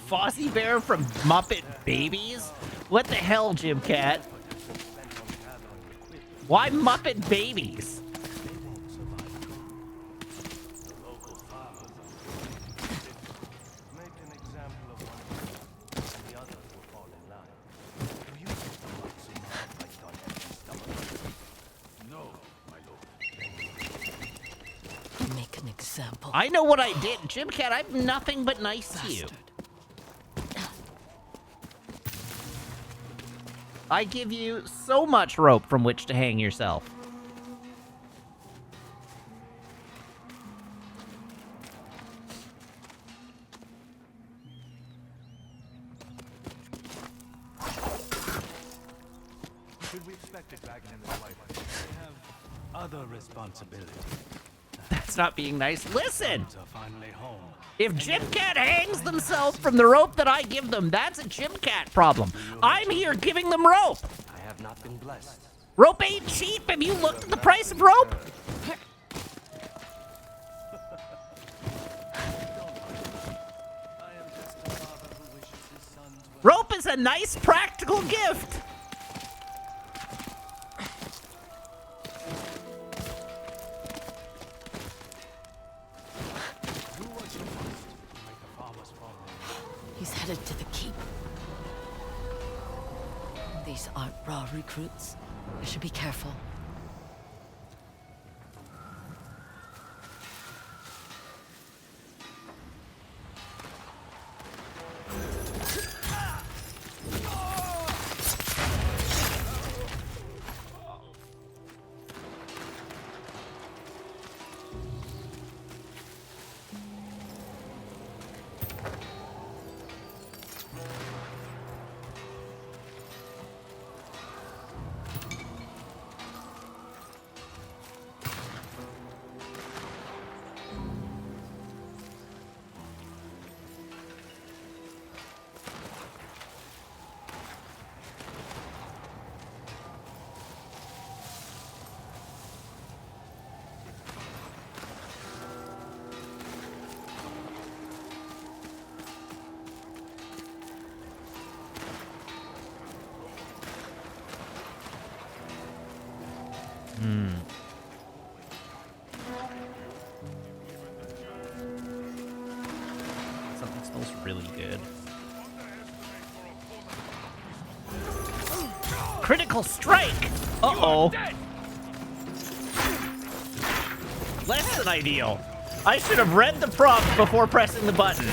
Fozzie Bear from Muppet Babies? What the hell, Jim Cat? Why Muppet Babies? I know what I did. Jim Cat, I'm nothing but nice to you. I give you so much rope from which to hang yourself. Should we expect a dragon in this life? They have other responsibilities. That's not being nice. Listen! Are finally home. If Jim Cat hangs themselves from the rope that I give them, that's a Jim Cat problem. I'm here giving them rope. I have not been blessed. Rope ain't cheap. Have you looked at the price of rope? Rope is a nice practical gift. He's headed to the keep. These aren't raw recruits. I should be careful. Critical strike! Uh-oh. Less than ideal. I should have read the prompt before pressing the button.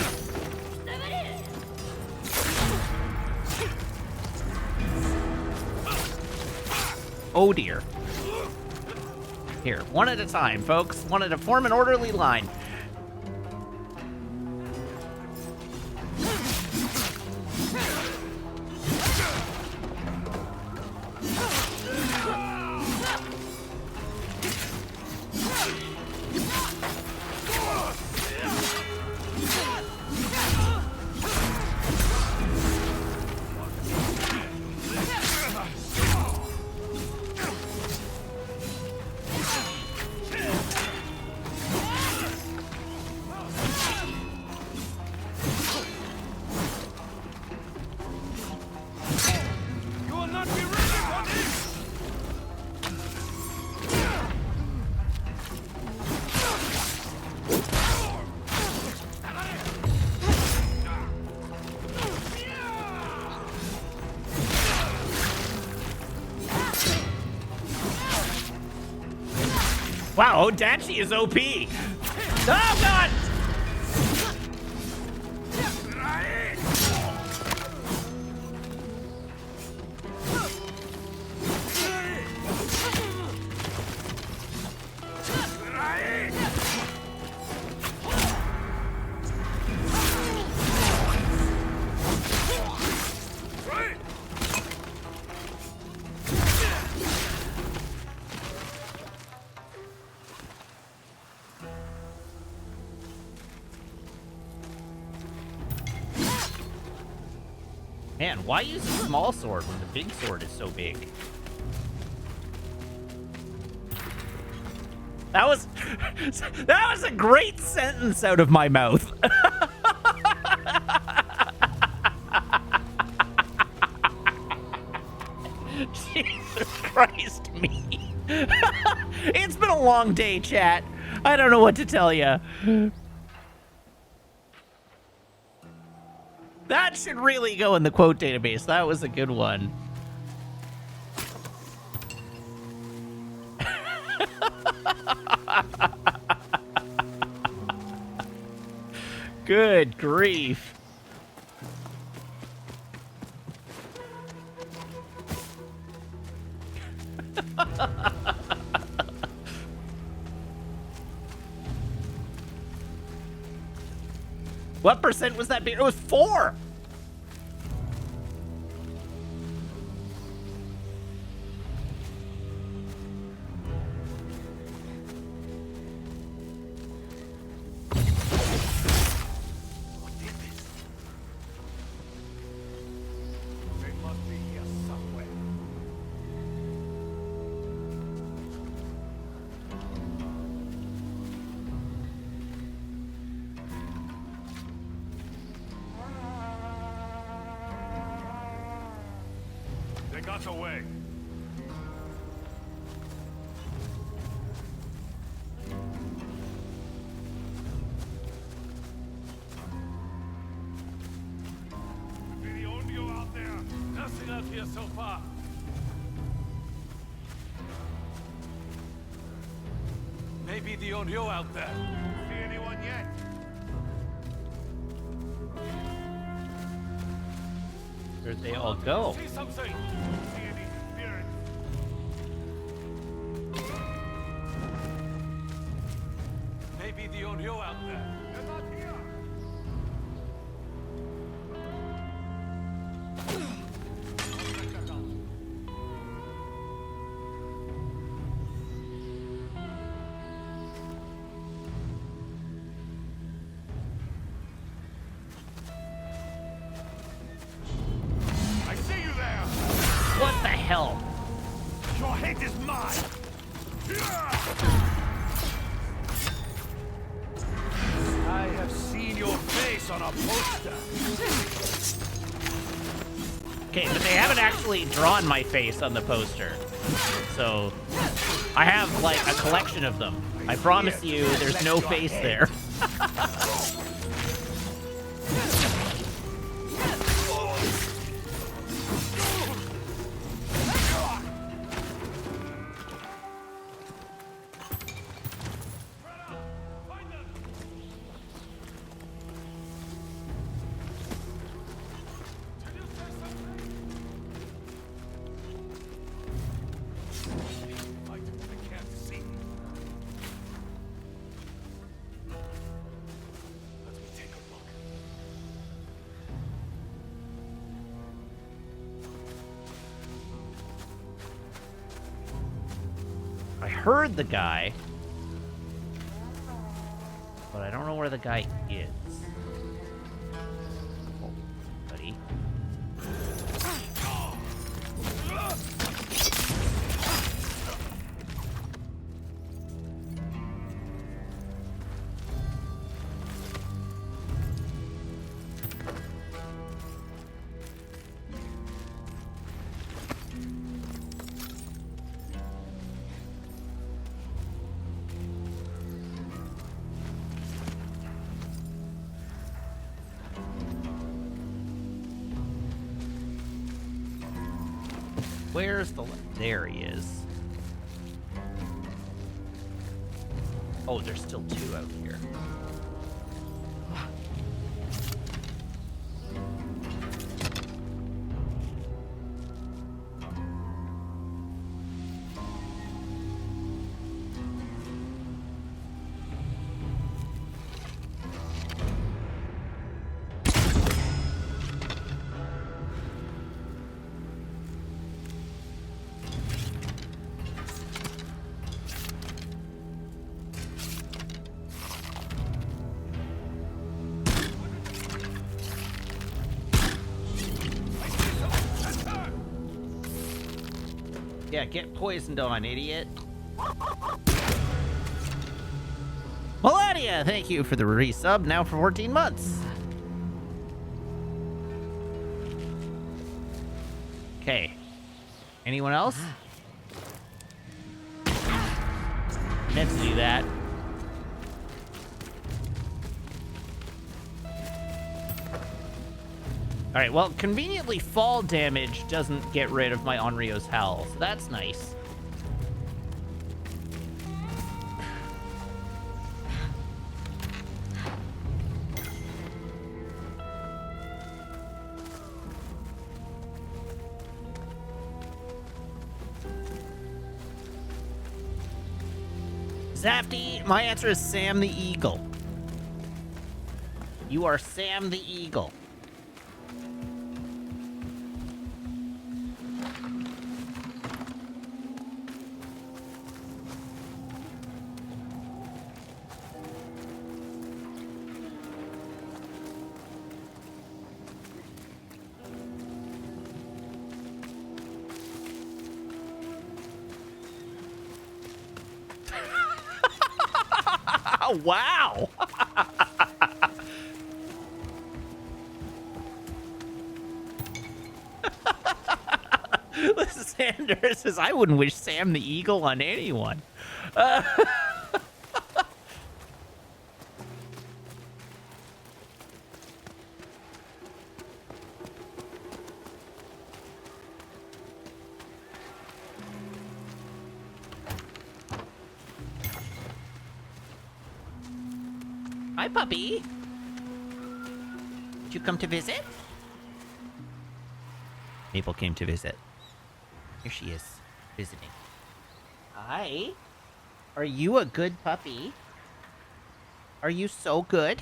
Oh dear. Here, one at a time, folks. One at a form an orderly line. Wow, Odachi is OP. Oh, God! Man, why use a small sword when the big sword is so big? That was a great sentence out of my mouth. Jesus Christ, me. It's been a long day, chat. I don't know what to tell you. That should really go in the quote database. That was a good one. Good grief. What percent was that beer? It was 4. Got away. Be the only out there. Nothing out here so far. Maybe the Onryo out there. See anyone yet? Where'd they all go? See something. See any spirit? Maybe the Onryo out there. They're not here. What the hell? Your head is mine! I have seen your face on a poster. Okay, but they haven't actually drawn my face on the poster. So, I have, like, a collection of them. I promise you, there's no face there. heard the guy, but I don't know where the guy is. Oh, buddy. Where's the... There he is. Oh, there's still two out here. Yeah, get poisoned on, idiot. Melania, thank you for the resub, now for 14 months. Okay. Anyone else? Meant to do that. Alright, well, conveniently fall damage doesn't get rid of my Onryo's Howl, so that's nice. Zafty, my answer is Sam the Eagle. You are Sam the Eagle. Wow. Sanders says, I wouldn't wish Sam the Eagle on anyone. Hi, puppy. Did you come to visit? Maple came to visit. Here she is, visiting. Hi. Are you a good puppy? Are you so good?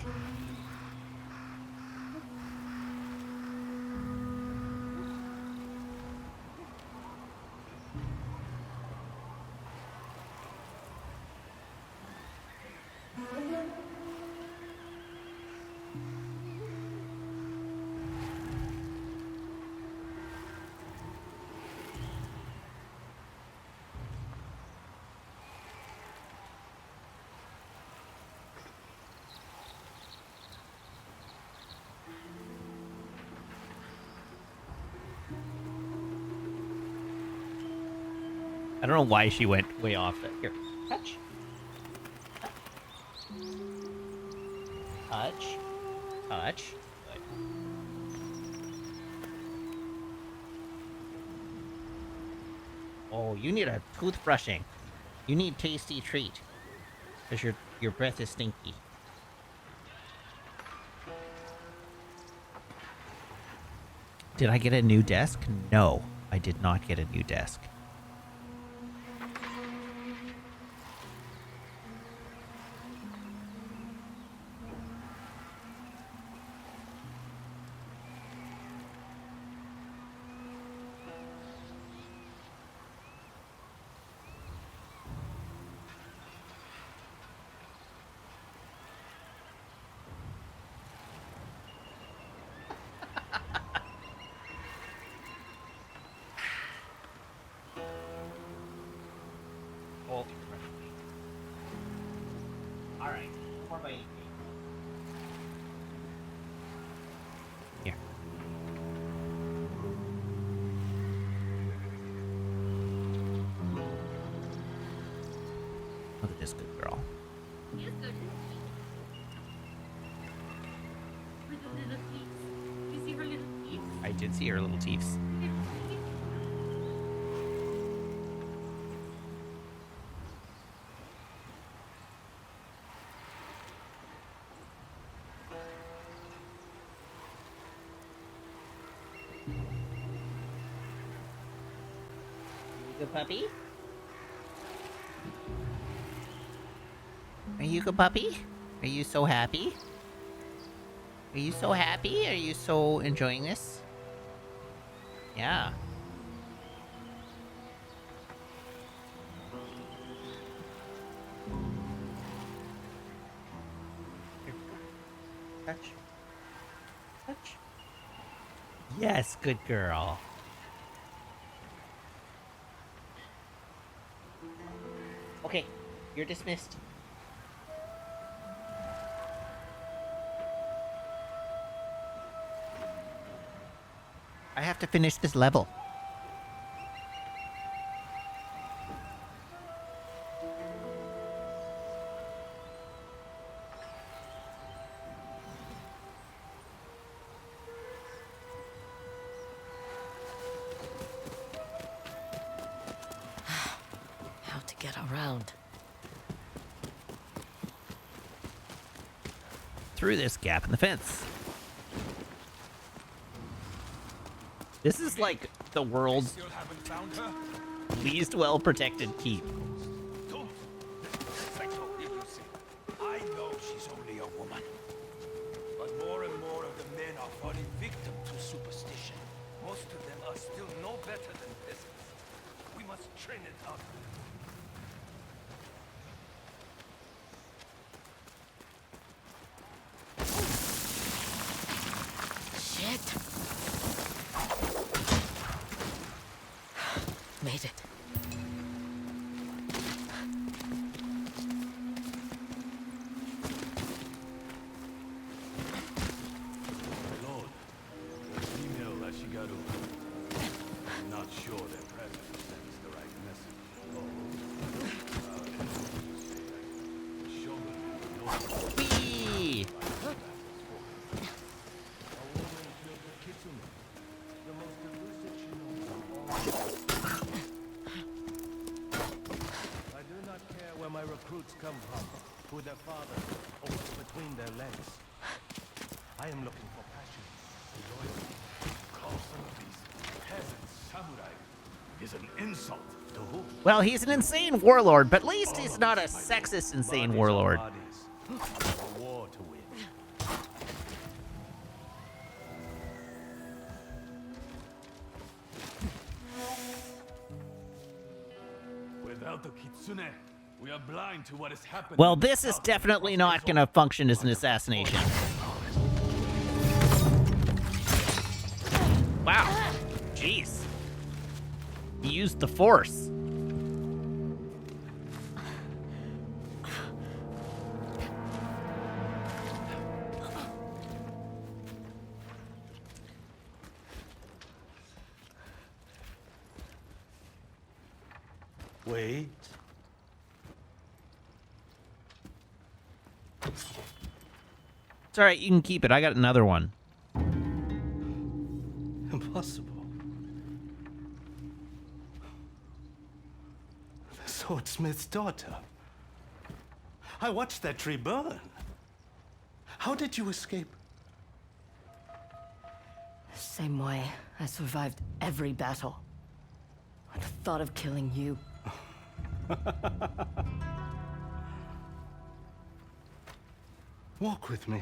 I don't know why she went way off. Here, touch. Touch. Touch. Good. Oh, you need a toothbrushing. You need tasty treat. Because your breath is stinky. Did I get a new desk? No, I did not get a new desk. Oh. All right. 4x8. Here. Look at this good girl. He is good. With the little teeth. You see her little teeth? I did see her little teeths. You good puppy? Are you a good puppy? Are you so happy? Are you so happy? Are you so enjoying this? Yeah. Here. Touch. Touch. Yes, good girl. Okay, you're dismissed. I have to finish this level. How to get around? Through this gap in the fence. This is like the world's Still haven't found her? least well-protected keep. Don't. Saito, if you see. I know she's only a woman. But more and more of the men are falling victim to superstition. Most of them are still no better than peasants. We must train it up. Shit. Made it. Lord, the female Ashigaru. I'm not sure their presence sends the right message. Whee! I do not care where my recruits come from, who their father or what's between their legs. I am looking for passion, loyalty. Call some of these peasants samurai is an insult. To who? Well, he's an insane warlord, but at least he's not a sexist insane warlord. A war to win. Without the kitsune, we are blind to what is happening. Well, this is outside definitely of not our going to function as an assassination. Wow. Jeez. He used the force. Wait. It's all right. You can keep it. I got another one. Impossible. The swordsmith's daughter. I watched that tree burn. How did you escape? Same way. I survived every battle. The thought of killing you. Walk with me.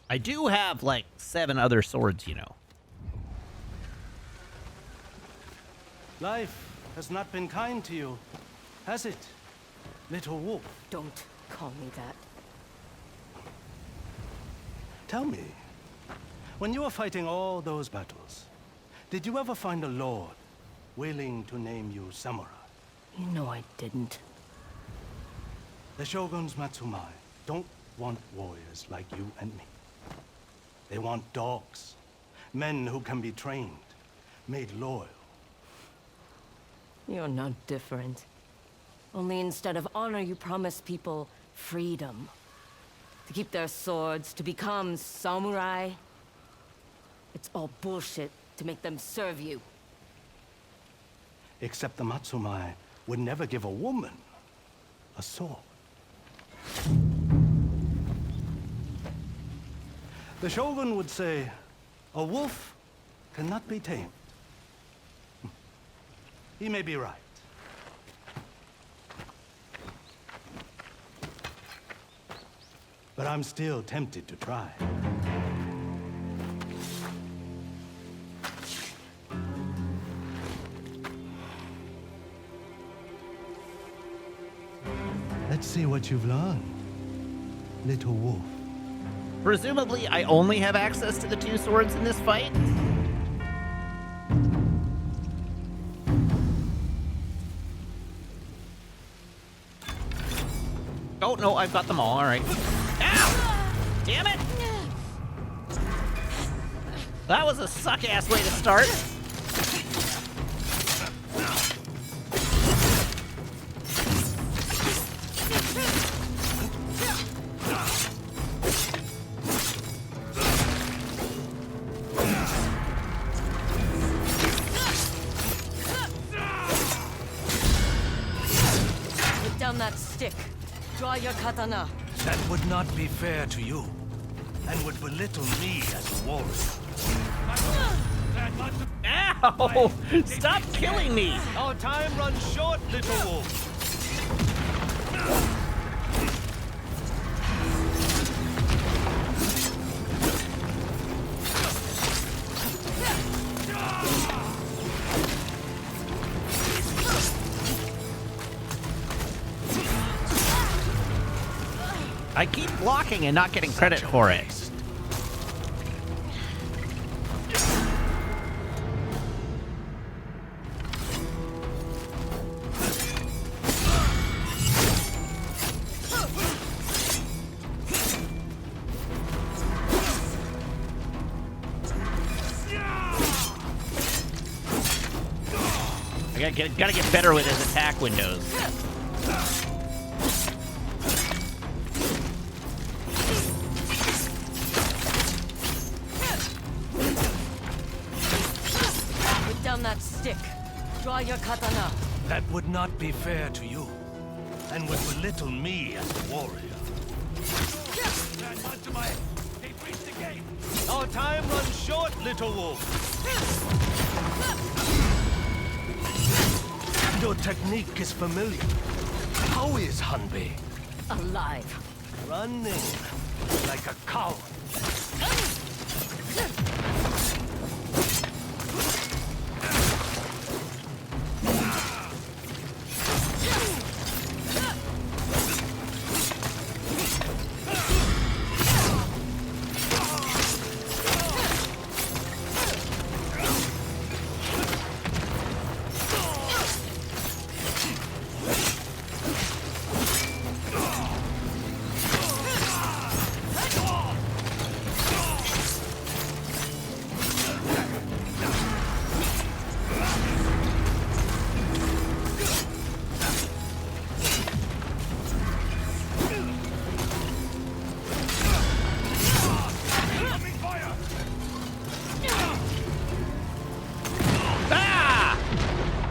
I do have like 7 other swords, you know. Life has not been kind to you, has it, little wolf? Don't call me that. Tell me, When you were fighting all those battles, did you ever find a lord willing to name you samurai? You know I didn't. The shoguns Matsumai don't want warriors like you and me. They want dogs, men who can be trained, made loyal. You're not different. Only instead of honor, you promise people freedom. To keep their swords, to become samurai. It's all bullshit to make them serve you. Except the Matsumai would never give a woman a sword. The shogun would say, a wolf cannot be tamed. He may be right. But I'm still tempted to try. Let's see what you've learned, little wolf. Presumably, I only have access to the 2 swords in this fight? Oh, no, I've got them all. All right. Ow! Damn it! That was a suck-ass way to start. Put down that stick. Draw your katana. That would not be fair to you, and would belittle me as a warrior. Ow! Stop killing me! Our time runs short, little wolf. I keep blocking and not getting credit for it. I gotta get better with his attack windows. Put down that stick. Draw your katana. That would not be fair to you, and would belittle me as a warrior. Our time runs short, little wolf. Your technique is familiar. How is Hanbei? Alive. Running like a coward.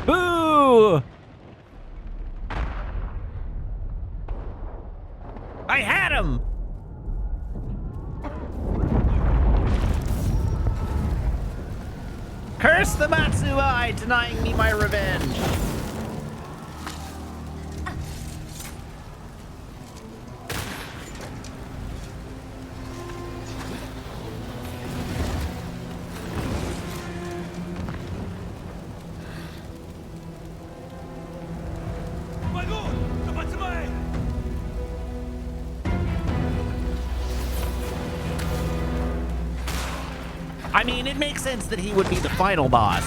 Boo! I had him! Curse the Matsumai denying me my revenge! I mean, it makes sense that he would be the final boss.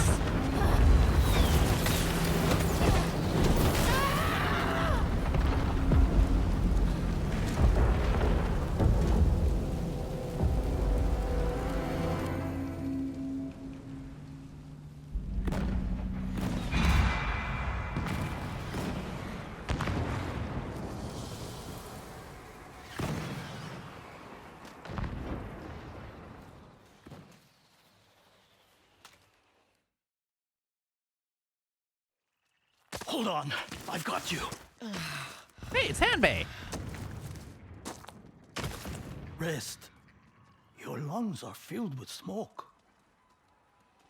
Hold on, I've got you. Hey, it's Hanbei. Rest. Your lungs are filled with smoke.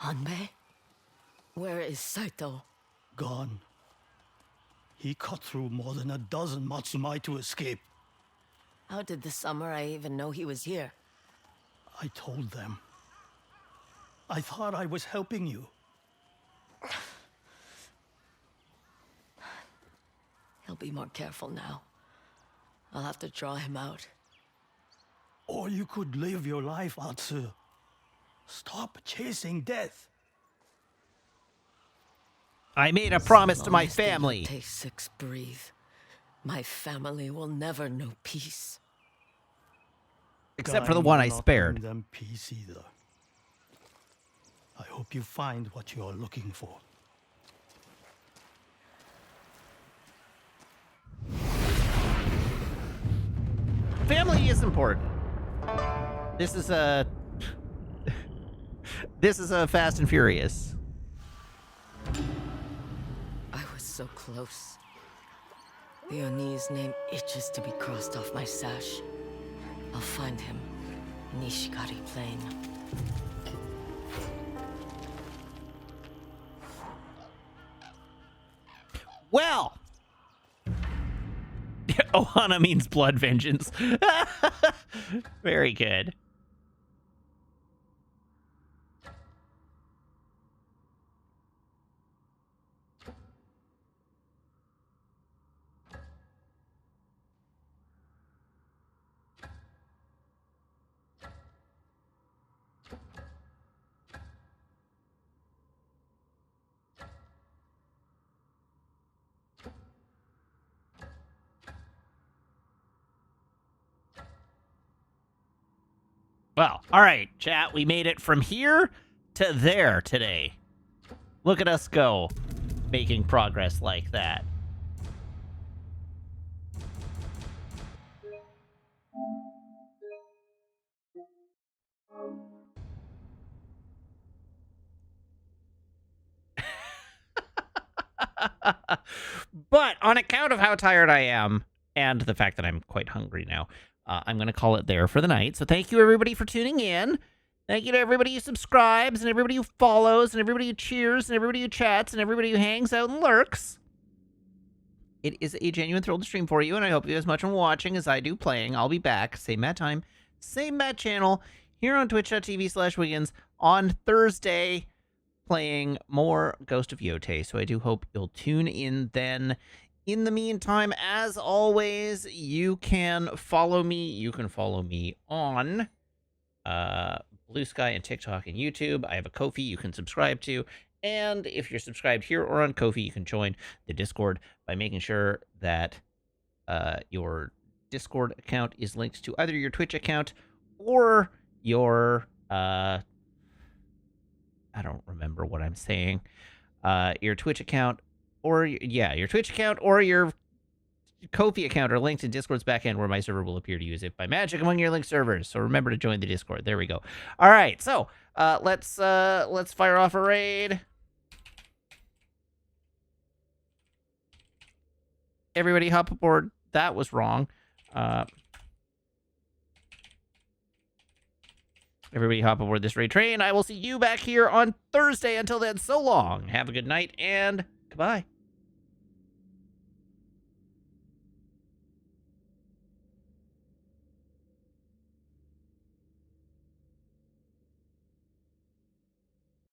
Hanbei? Where is Saito? Gone. He cut through more than a dozen Matsumai to escape. How did the samurai even know he was here? I told them. I thought I was helping you. He'll be more careful now. I'll have to draw him out. Or you could live your life, Atsu. Stop chasing death. I made a promise to my family. Yotei six breathe. My family will never know peace. Except for the one I Dying will not spared. bring them peace either. I hope you find what you are looking for. Family is important. This is a Fast and Furious. I was so close. The Oni's name itches to be crossed off my sash. I'll find him. Nishikari Plain. Well, Ohana means blood vengeance. Very good. Well, all right, chat, we made it from here to there today. Look at us go, making progress like that. But on account of how tired I am, and the fact that I'm quite hungry now, I'm going to call it there for the night. So thank you, everybody, for tuning in. Thank you to everybody who subscribes, and everybody who follows, and everybody who cheers, and everybody who chats, and everybody who hangs out and lurks. It is a genuine thrill to stream for you, and I hope you as much on watching as I do playing. I'll be back, same Matt time, same Matt channel, here on twitch.tv/Wiggins on Thursday, playing more Ghost of Yotei. So I do hope you'll tune in then. In the meantime, as always, you can follow me. You can follow me on Blue Sky and TikTok and YouTube. I have a Ko-fi you can subscribe to. And if you're subscribed here or on Ko-fi, you can join the Discord by making sure that your Discord account is linked to either your Twitch account or your... I don't remember what I'm saying. Your Twitch account, or your Twitch account or your Ko-fi account are linked in Discord's backend, where my server will appear to use it by magic among your linked servers. So remember to join the Discord. There we go. All right, so let's fire off a raid. Everybody hop aboard. That was wrong. Everybody hop aboard this raid train. I will see you back here on Thursday. Until then, so long. Have a good night and goodbye.